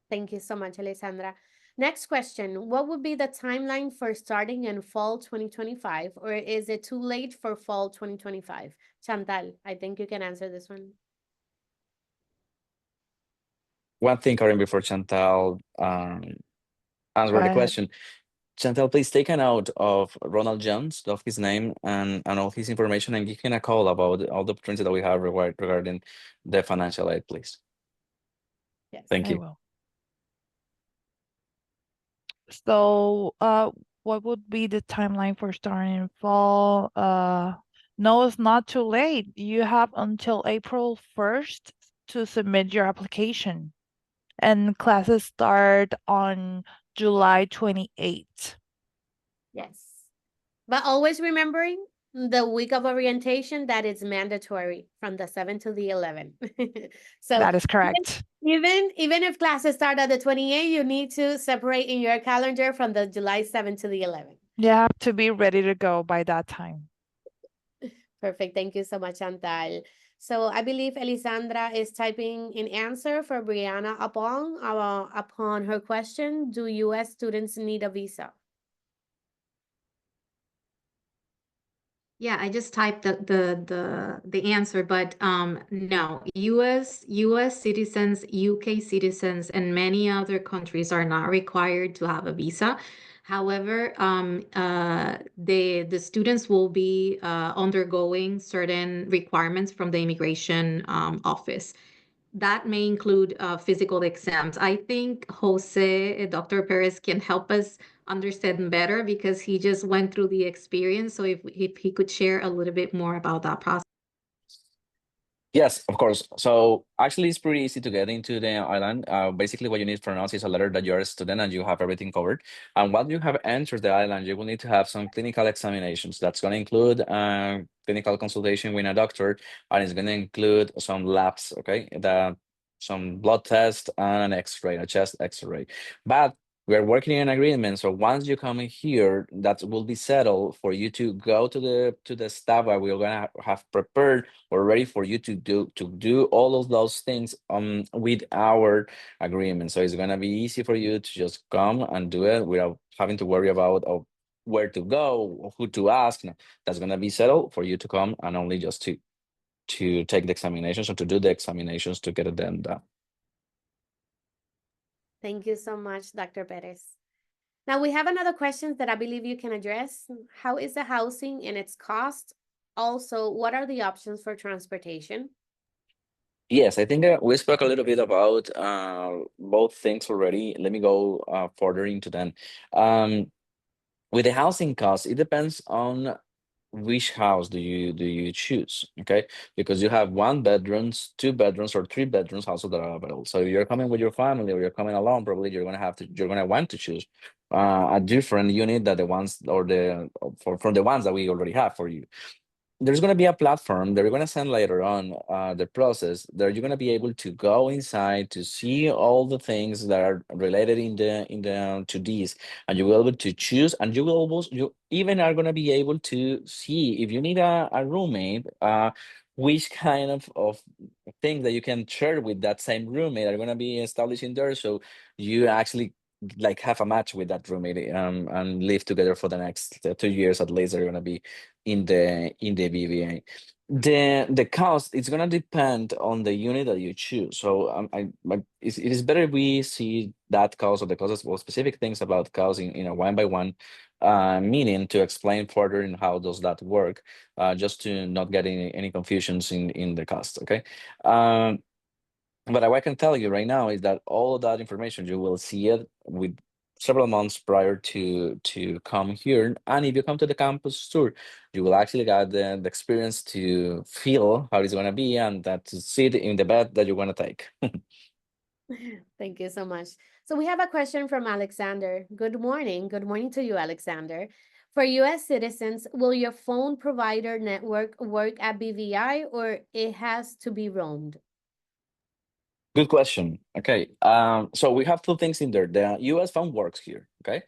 Thank you so much, Elisandra. Next question. What would be the timeline for starting in fall 2025, or is it too late for fall 2025? Chantal, I think you can answer this one. One thing, Karen, before Chantal answer Go the ahead. question. Chantal, please take a note of Ronald Jones, of his name and all his information, and give him a call about all the opportunities that we have regarding the financial aid, please. Yes. Thank I you. will. So, what would be the timeline for starting in fall? No, it's not too late. You have until April 1st to submit your application. And classes start on July 28th. Yes. But always remembering the week of orientation that is mandatory from the 7th to the 11th. So That is correct. even if classes start at the 28th, you need to separate in your calendar from the July 7th to the 11th. You have to be ready to go by that time. Perfect. Thank you so much, Chantal. So I believe Elisandra is typing an answer for Brianna upon her question. Do U.S. students need a visa? Yeah, I just typed the answer, but no, US citizens, UK citizens, and many other countries are not required to have a visa. However, the students will be undergoing certain requirements from the immigration office. That may include physical exams. I think Dr. Perez can help us understand better because he just went through the experience. So if he could share a little bit more about that process. Yes, of course. So actually, it's pretty easy to get into the island. Basically, what you need from us is a letter that you're a student and you have everything covered. And once you have entered the island, you will need to have some clinical examinations. That's going to include clinical consultation with a doctor, and it's going to include some labs, okay? Some blood test and an X-ray, a chest X-ray. But we are working in an agreement. So once you come in here, that will be settled for you to go to the staff that we're gonna have prepared or ready for you to do all of those things with our agreement. So it's gonna be easy for you to just come and do it without having to worry about where to go, who to ask. No, that's gonna be settled for you to come and only just to take the examinations or to do the examinations to get it done. Thank you so much, Dr. Perez. Now we have another question that I believe you can address. How is the housing and its cost? Also, what are the options for transportation? Yes, I think we spoke a little bit about both things already. Let me go further into them. With the housing cost, it depends on which house do you choose, okay? Because you have 1 bedrooms, 2 bedrooms, or 3 bedrooms houses that are available. So if you're coming with your family or you're coming alone, probably you're gonna want to choose a different unit that the ones or from the ones that we already have for you. There's going to be a platform that we're going to send later on the process that you're going to be able to go inside to see all the things that are related to these, and you will be able to choose, and you even are going to be able to see if you need a roommate, which kind of things that you can share with that same roommate are going to be established in there, so you actually like have a match with that roommate and live together for the next 2 years at least. They're going to be in the BVA. The cost, it's gonna depend on the unit that you choose. So it is better if we see that cost or the costs or specific things about cost in a one by one meaning to explain further in how does that work, just to not get any confusions in the cost. Okay. But what I can tell you right now is that all of that information, you will see it with several months prior to come here. And if you come to the campus tour, you will actually get the experience to feel how it's going to be and that to sit in the bed that you're going to take. Thank you so much. So we have a question from Alexander. Good morning. Good morning to you, Alexander. For US citizens, will your phone provider network work at BVI or it has to be roamed? Good question. Okay. So we have two things in there. The US phone works here. Okay.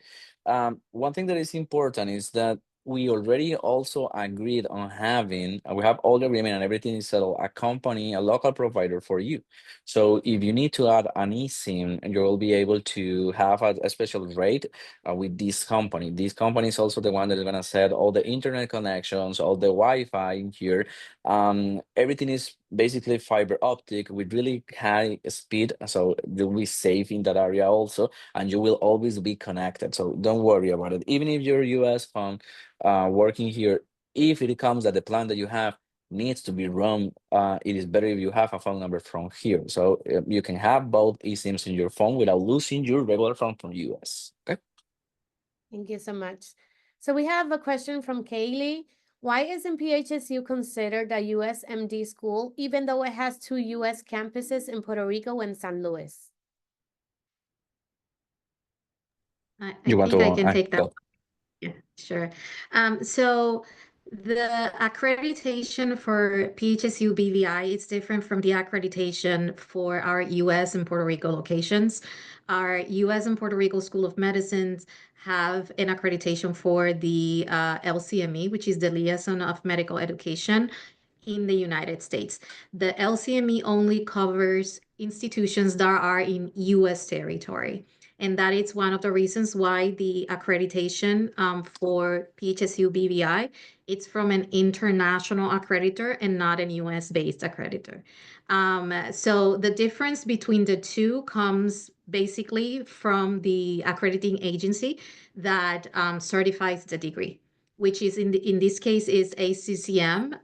One thing that is important is that we already also agreed on having, we have all the agreement and everything is settled, a company, a local provider for you. So if you need to add an eSIM, you will be able to have a special rate with this company. This company is also the one that is gonna set all the internet connections, all the Wi-Fi in here. Everything is basically fiber optic with really high speed, so you'll be safe in that area also, and you will always be connected. So don't worry about it. Even if you're US phone working here, if it comes that the plan that you have needs to be roam, it is better if you have a phone number from here. So you can have both eSIMs in your phone without losing your regular phone from US. Okay. Thank you so much. So we have a question from Kaylee. Why isn't PHSU considered a USMD school, even though it has 2 US campuses in Puerto Rico and San Luis? I You want think I to can take that. go? Yeah, sure. So the accreditation for PHSU BVI is different from the accreditation for our US and Puerto Rico locations. Our US and Puerto Rico School of Medicine have an accreditation for the LCME, which is the Liaison of Medical Education in the United States. The LCME only covers institutions that are in US territory. And that is one of the reasons why the accreditation for PHSU BVI, it's from an international accreditor and not an US-based accreditor. So the difference between the two comes basically from the accrediting agency that certifies the degree, which is in this case is ACCM,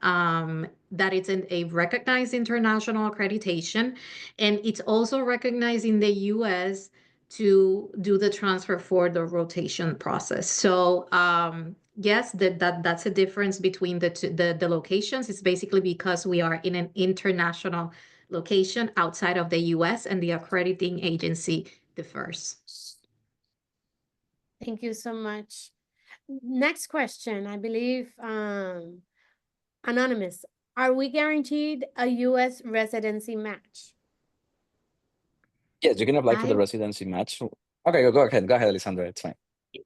that it's a recognized international accreditation, and it's also recognized in the US to do the transfer for the rotation process. So yes, that's a difference between the locations. It's basically because we are in an international location outside of the US and the accrediting agency differs. Thank you so much. Next question, I believe, anonymous. Are we guaranteed a US residency match? Yes, you can apply for the residency match. Okay, go ahead, Elisandra, it's fine.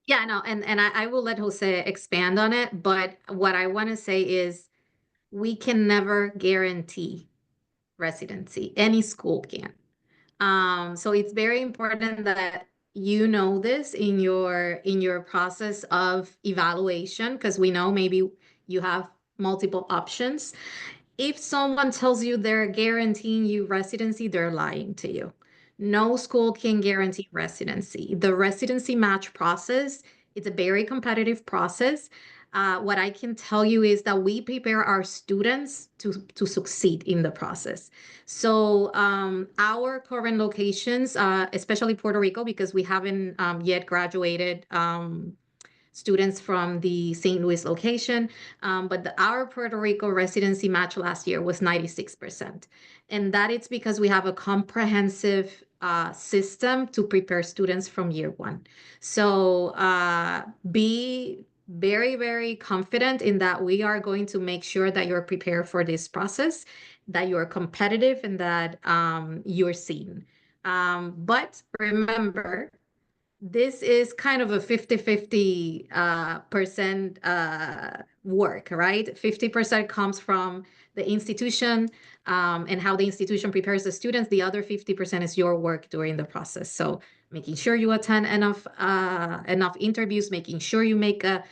Yeah, no, and I will let Jose expand on it, but what I want to say is we can never guarantee residency. Any school can. So it's very important that you know this in your process of evaluation, because we know maybe you have multiple options. If someone tells you they're guaranteeing you residency, they're lying to you. No school can guarantee residency. The residency match process, it's a very competitive process. What I can tell you is that we prepare our students to succeed in the process. So our current locations, especially Puerto Rico, because we haven't yet graduated students from the St. Louis location, but our Puerto Rico residency match last year was 96%. And that it's because we have a comprehensive system to prepare students from year one. So be very, very confident in that we are going to make sure that you're prepared for this process, that you're competitive, and that you're seen. But remember, this is kind of a 50-50 percent work, right? 50% comes from the institution and how the institution prepares the students. The other 50% is your work during the process. So making sure you attend enough interviews, making sure you make a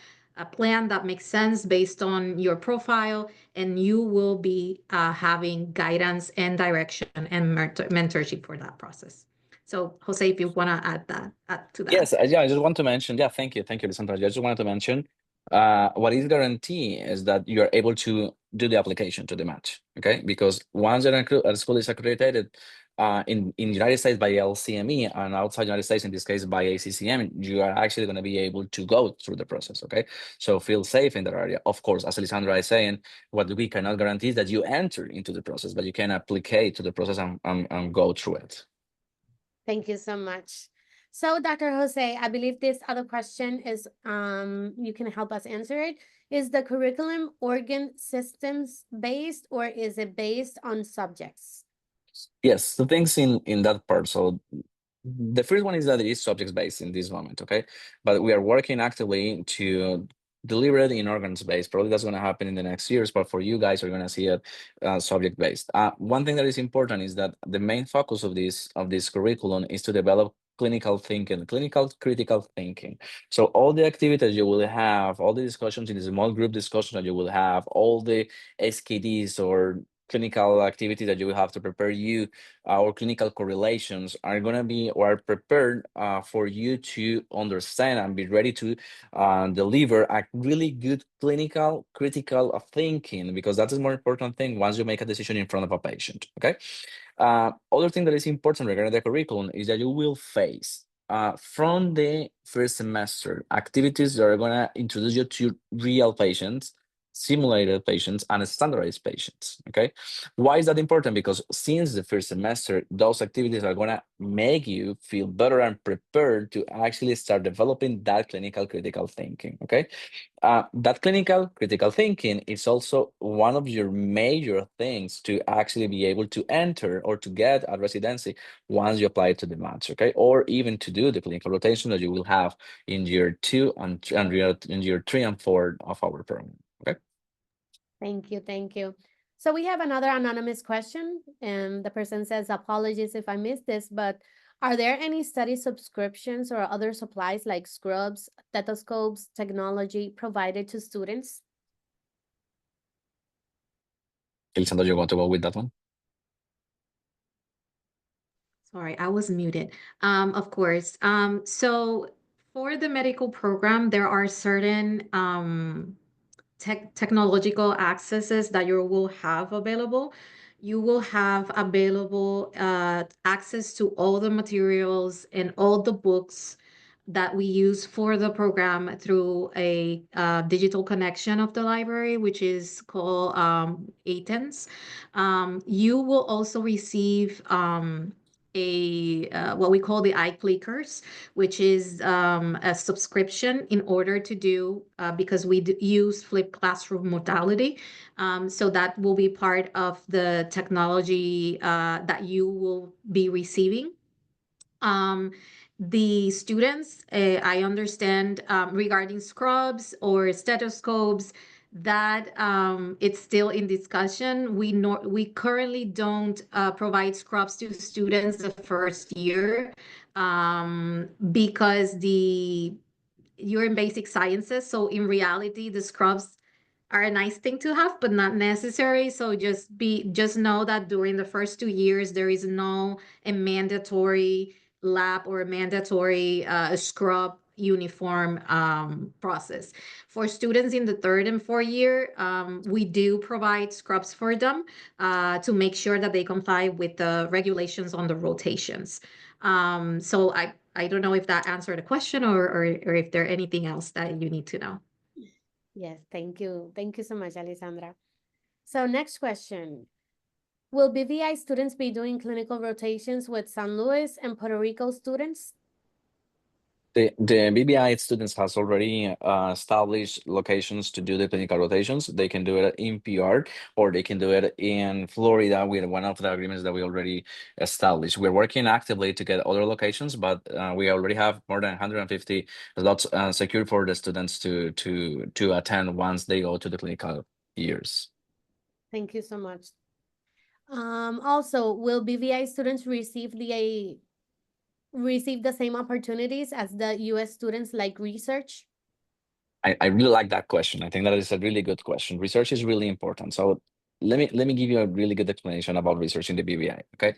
plan that makes sense based on your profile, and you will be having guidance and direction and mentorship for that process. So Jose, if you want to add to that. Yes, yeah, I just want to mention, thank you, Elisandra. I just wanted to mention, what is guarantee is that you're able to do the application to the match, okay? Because once a school is accredited in United States by LCME and outside United States, in this case by ACCM, you are actually going to be able to go through the process, okay? So feel safe in that area. Of course, as Elisandra is saying, what we cannot guarantee is that you enter into the process, but you can apply to the process and go through it. Thank you so much. So Dr. Jose, I believe this other question is, you can help us answer it. Is the curriculum organ systems based, or is it based on subjects? Yes, the things in that part. So the first one is that it is subjects based in this moment, okay? But we are working actively to deliver it in organs-based. Probably that's going to happen in the next years, but for you guys, you're going to see it subject-based. One thing that is important is that the main focus of this curriculum is to develop clinical thinking, clinical critical thinking. So all the activities you will have, all the discussions in the small group discussion that you will have, all the SKDs or clinical activities that you will have to prepare you or clinical correlations are going to be or are prepared for you to understand and be ready to deliver a really good clinical critical thinking, because that is more important thing once you make a decision in front of a patient. Okay. Other thing that is important regarding the curriculum is that you will face from the first semester activities that are going to introduce you to real patients, simulated patients, and standardized patients. Okay, why is that important? Because since the first semester, those activities are going to make you feel better and prepared to actually start developing that clinical critical thinking. Okay, that clinical critical thinking is also one of your major things to actually be able to enter or to get a residency once you apply to the match, okay? Or even to do the clinical rotation that you will have in year 2 and in year 3 and 4 of our program, okay? Thank you, thank you. So we have another anonymous question, and the person says, apologies if I missed this, but are there any study subscriptions or other supplies like scrubs, stethoscopes, technology provided to students? Elisandra, you want to go with that one? Sorry, I was muted. Of course. So for the medical program, there are certain technological accesses that you will have available. You will have available access to all the materials and all the books that we use for the program through a digital connection of the library, which is called ATENS. You will also receive what we call the iClickers, which is a subscription in order to do because we use flipped classroom modality. So that will be part of the technology that you will be receiving. The students, I understand regarding scrubs or stethoscopes, that it's still in discussion. We currently don't provide scrubs to students the first year because you're in basic sciences. So in reality, the scrubs are a nice thing to have, but not necessary. So just know that during the first 2 years, there is no a mandatory lab or a mandatory scrub uniform process. For students in the 3rd and 4th year, we do provide scrubs for them to make sure that they comply with the regulations on the rotations. So I don't know if that answered the question or if there anything else that you need to know. Yes, thank you. Thank you so much, Elisandra. So next question. Will BVI students be doing clinical rotations with San Luis and Puerto Rico students? The BBI students has already established locations to do the clinical rotations. They can do it in PR or they can do it in Florida with one of the agreements that we already established. We're working actively to get other locations, but we already have more than 150 slots secured for the students to attend once they go to the clinical years. Thank you so much. Also, will BVI students receive the same opportunities as the US students like research? I really like that question. I think that is a really good question. Research is really important. So let me give you a really good explanation about research in the BVI. Okay,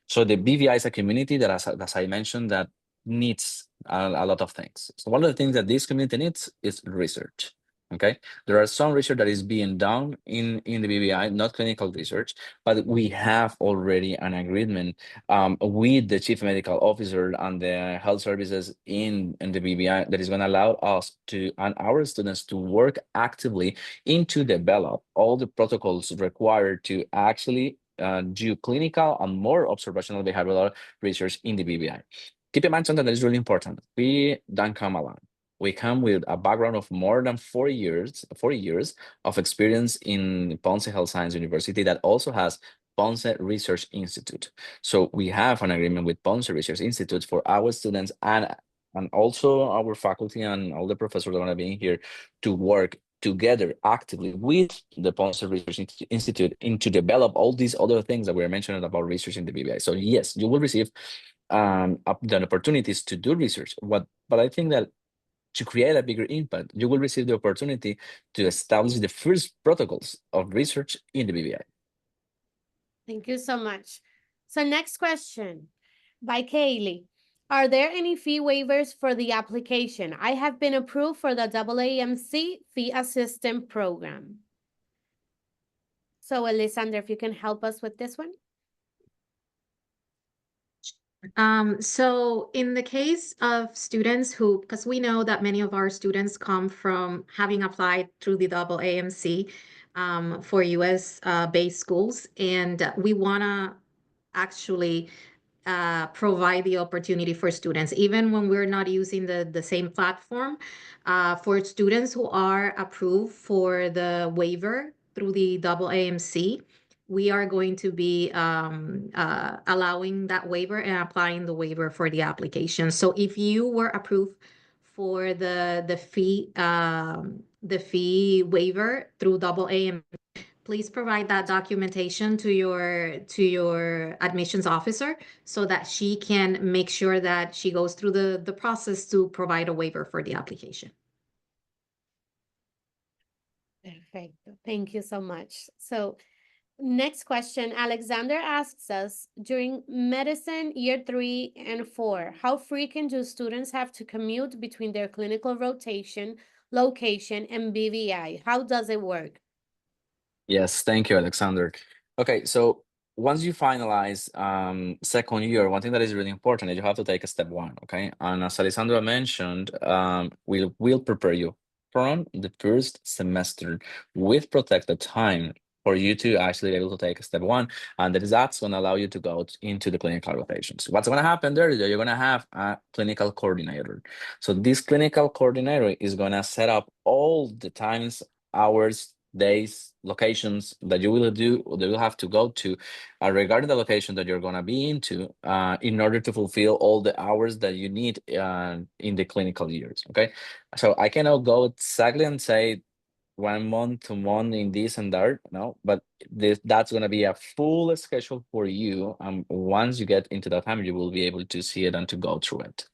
so the BVI is a community that, as I mentioned, that needs a lot of things. So one of the things that this community needs is research. Okay, there are some research that is being done in the BVI, not clinical research, but we have already an agreement with the chief medical officer and the health services in the BVI that is going to allow us to and our students to work actively to develop all the protocols required to actually do clinical and more observational behavioral research in the BVI. Keep in mind something that is really important. We don't come alone. We come with a background of more than 4 years of experience in Ponce Health Science University that also has Ponce Research Institute. So we have an agreement with Ponce Research Institute for our students and and also our faculty and all the professors are going to be in here to work together actively with the Ponce Research Institute to develop all these other things that we are mentioning about research in the BBI. So yes, you will receive the opportunities to do research. But I think that to create a bigger impact, you will receive the opportunity to establish the first protocols of research in the BBI. Thank you so much. So next question by Kaylee. Are there any fee waivers for the application? I have been approved for the AAMC Fee Assistant Program. So Elisandra, if you can help us with this one. So in the case of students who, because we know that many of our students come from having applied through the AAMC for US based schools, and we want to actually provide the opportunity for students, even when we're not using the same platform, for students who are approved for the waiver through the AAMC. We are going to be allowing that waiver and applying the waiver for the application. So if you were approved for the fee waiver through AAMC, please provide that documentation to your admissions officer so that she can make sure that she goes through the process to provide a waiver for the application. Perfect. Thank you so much. So next question, Alexander asks us, during medicine year 3 and 4, how frequent do students have to commute between their clinical rotation, location, and BVI? How does it work? Yes, thank you, Alexander. Okay, so once you finalize second year, one thing that is really important is you have to take a step 1, okay? And as Elisandra mentioned, we'll prepare you from the first semester with protected time for you to actually be able to take a step 1, and that's going to allow you to go into the clinical rotations. What's going to happen there is that you're going to have a clinical coordinator. So this clinical coordinator is going to set up all the times, hours, days, locations that you will do, or they will have to go to regarding the location that you're going to be into in order to fulfill all the hours that you need in the clinical years. Okay, so I cannot go exactly and say 1 month to month in this and that, no, but that's going to be a full schedule for you. Once you get into that time, you will be able to see it and to go through it.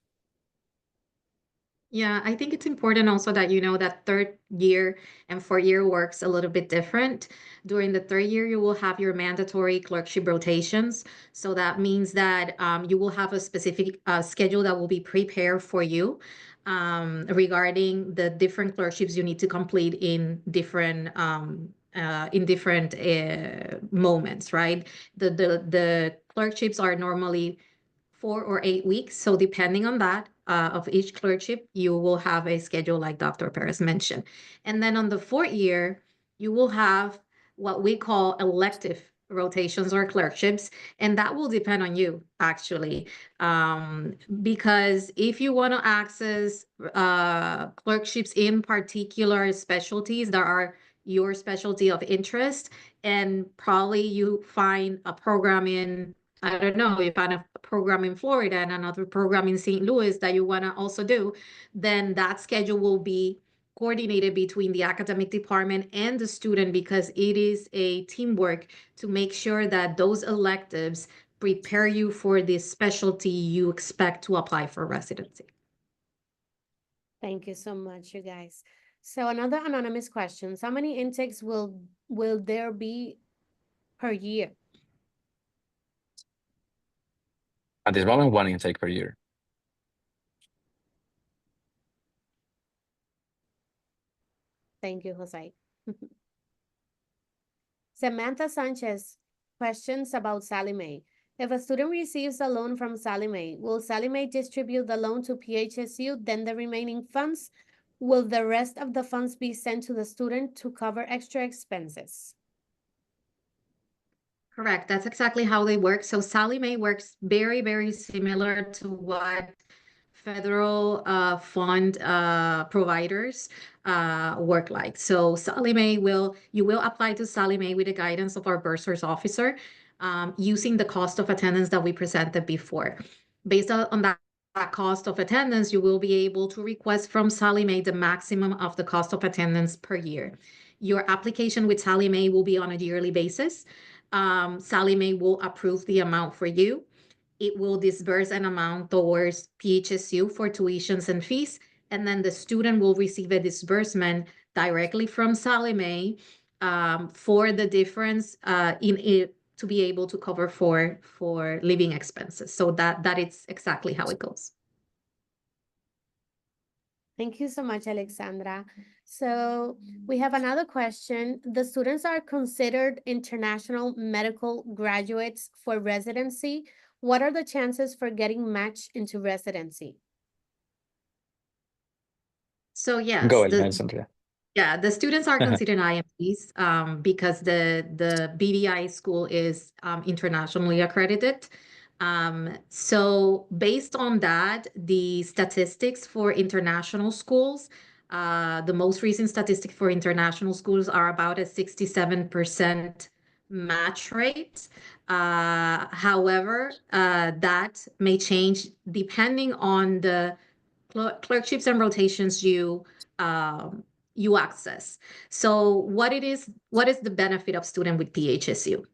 Yeah, I think it's important also that you know that third year and fourth year works a little bit different. During the third year, you will have your mandatory clerkship rotations. So that means that you will have a specific schedule that will be prepared for you regarding the different clerkships you need to complete in different moments, right? The clerkships are normally 4 or 8 weeks. So depending on that, of each clerkship, you will have a schedule like Dr. Perez mentioned. And then on the fourth year, you will have what we call elective rotations or clerkships, and that will depend on you actually, because if you want to access clerkships in particular specialties that are your specialty of interest, and probably you find a program in, I don't know, you find a program in Florida and another program in St. Louis that you want to also do, then that schedule will be coordinated between the academic department and the student, because it is a teamwork to make sure that those electives prepare you for the specialty you expect to apply for residency. Thank you so much, you guys. So another anonymous question, how many intakes will there be per year? At this moment, 1 intake per year. Thank you, Jose. Samantha Sanchez questions about Sallie Mae. If a student receives a loan from Sallie Mae, will Sallie Mae distribute the loan to PHSU, then the remaining funds? Will the rest of the funds be sent to the student to cover extra expenses? Correct. That's exactly how they work. So Sallie Mae works very, very similar to what federal fund providers work like. So Sallie Mae you will apply to Sallie Mae with the guidance of our bursars officer, using the cost of attendance that we presented before. Based on that cost of attendance, you will be able to request from Sallie Mae the maximum of the cost of attendance per year. Your application with Sallie Mae will be on a yearly basis. Sallie Mae will approve the amount for you. It will disburse an amount towards PHSU for tuitions and fees, and then the student will receive a disbursement directly from Sallie Mae for the difference in it to be able to cover for living expenses. So that is exactly how it goes. Thank you so much, Elisandra. So we have another question. The students are considered international medical graduates for residency. What are the chances for getting matched into residency? So yes, Go ahead, Elisandra. yeah, the students are considered IMTs because the BVI school is internationally accredited. So based on that, the statistics for international schools, the most recent statistic for international schools are about a 67% match rate. However, that may change depending on the clerkships and rotations you access. So what is the benefit of student with PHSU?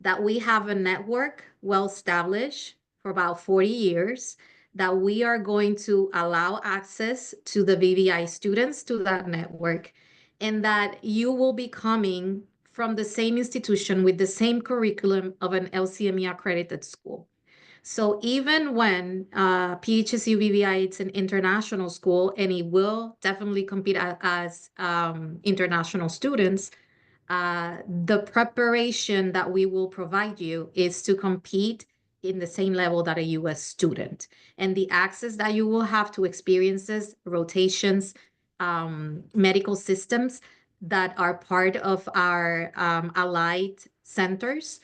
That we have a network well established for about 40 years, that we are going to allow access to the VVI students to that network, and that you will be coming from the same institution with the same curriculum of an LCME accredited school. So even when PHSU VVI, it's an international school, and it will definitely compete as international students, the preparation that we will provide you is to compete in the same level that a US student. And the access that you will have to experiences, rotations, medical systems that are part of our allied centers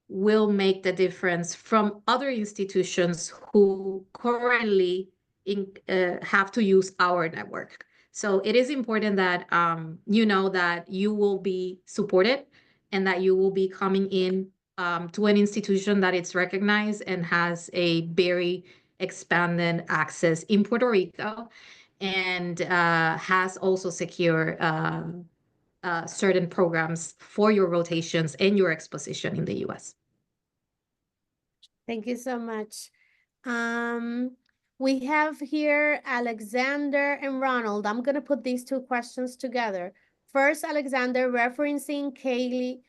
will make the difference from other institutions who currently have to use our network. So it is important that you know that you will be supported and that you will be coming in to an institution that it's recognized and has a very expanded access in Puerto Rico, and has also secure certain programs for your rotations and your exposition in the US. Thank you so much. We have here Alexander and Ronald. I'm going to put these two questions together. First, Alexander, referencing Kaylee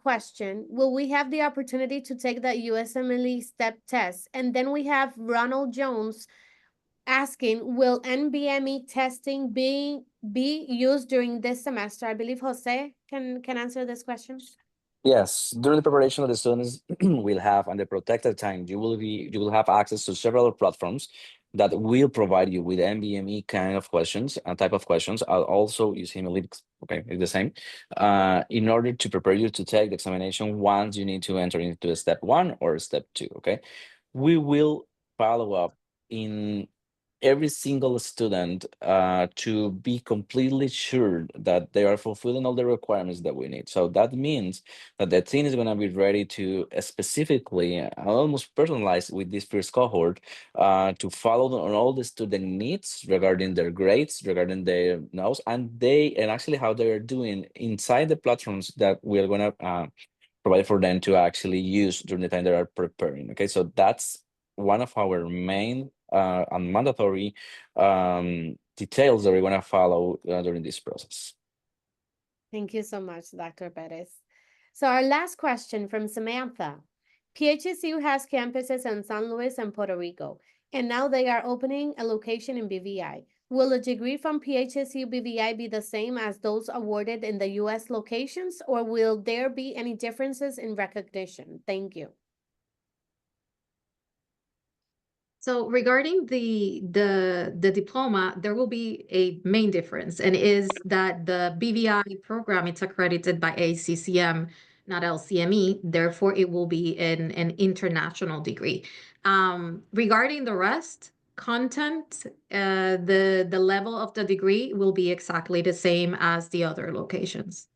question, will we have the opportunity to take the USMLE step test? And then we have Ronald Jones asking, will NBME testing be used during this semester? I believe Jose can answer this question. Yes, during the preparation of the students will have on the protected time, you will have access to several platforms that will provide you with NBME kind of questions and type of questions. I'll also use Analytics, okay, it's the same, in order to prepare you to take the examination once you need to enter into step 1 or step 2, okay? We will follow up in every single student to be completely sure that they are fulfilling all the requirements that we need. So that means that the team is going to be ready to specifically almost personalize with this first cohort to follow on all the student needs regarding their grades, regarding their notes, and actually how they are doing inside the platforms that we are going to provide for them to actually use during the time they are preparing. Okay, so that's one of our main and mandatory details that we're going to follow during this process. Thank you so much, Dr. Perez. So our last question from Samantha. PHSU has campuses in San Luis and Puerto Rico, and now they are opening a location in BVI. Will a degree from PHSU BVI be the same as those awarded in the US locations, or will there be any differences in recognition? Thank you. So regarding the diploma, there will be a main difference, and is that the BVI program, it's accredited by ACCM, not LCME. Therefore, it will be an international degree. Regarding the rest, content, the level of the degree will be exactly the same as the other locations.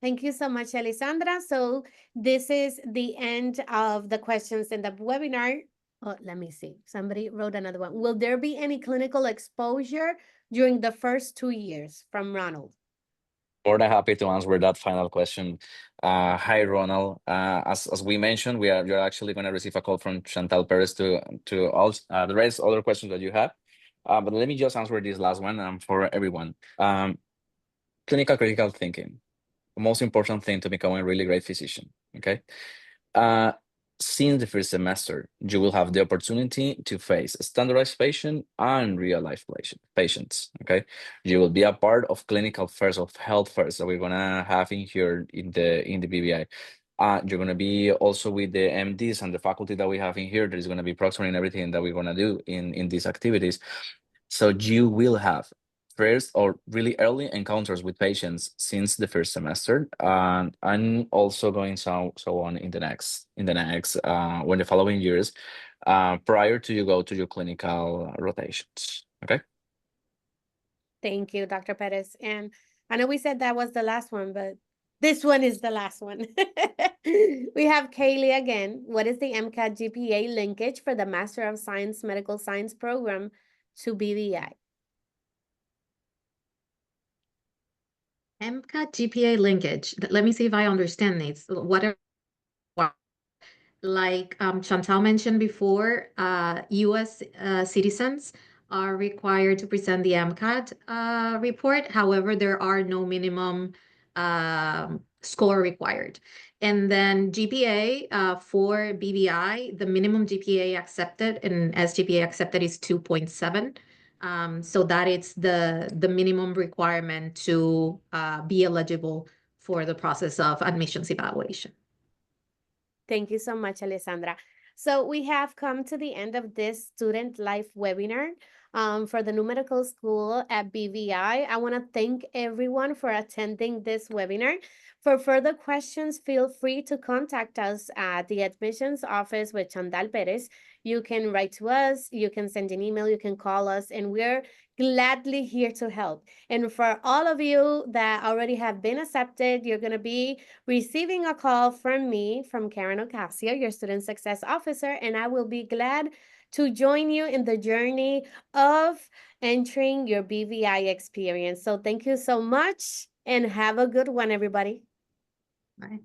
Thank you so much, Elisandra. So this is the end of the questions in the webinar. Oh, let me see. Somebody wrote another one. Will there be any clinical exposure during the first 2 years? From Ronald. More than happy to answer that final question. Hi, Ronald. As we mentioned, you're actually going to receive a call from Chantal Perez to all the rest other questions that you have. But let me just answer this last one for everyone. Clinical critical thinking, the most important thing to become a really great physician. Okay. Since the first semester, you will have the opportunity to face standardized patient and real life patients. Okay, you will be a part of clinical fairs, of health fairs that we're gonna have in here in the BVI. You're gonna be also with the MDs and the faculty that we have in here. That is gonna be proctoring everything that we're gonna do in these activities. So you will have first or really early encounters with patients since the first semester, and also going so on in the next when the following years, prior to you go to your clinical rotations. Okay. Thank you, Dr. Perez. And I know we said that was the last one, but this one is the last one. We have Kaylee again. What is the MCAT GPA linkage for the Master of Science Medical Science program to BVI? MCAT GPA linkage. Let me see if I understand this. Like Chantal mentioned before, U.S. Citizens are required to present the MCAT report. However, there are no minimum score required. And then GPA for BVI, the minimum GPA accepted and SGPA accepted is 2.7. So that is the minimum requirement to be eligible for the process of admissions evaluation. Thank you so much, Elisandra. So we have come to the end of this student life webinar for the new medical school at BVI. I want to thank everyone for attending this webinar. For further questions, feel free to contact us at the admissions office with Chantal Perez. You can write to us, you can send an email, you can call us, and we're gladly here to help. And for all of you that already have been accepted, you're going to be receiving a call from me, from Karen Ocasio, your Student Success Officer, and I will be glad to join you in the journey of entering your BVI experience. So thank you so much and have a good one, everybody. Bye.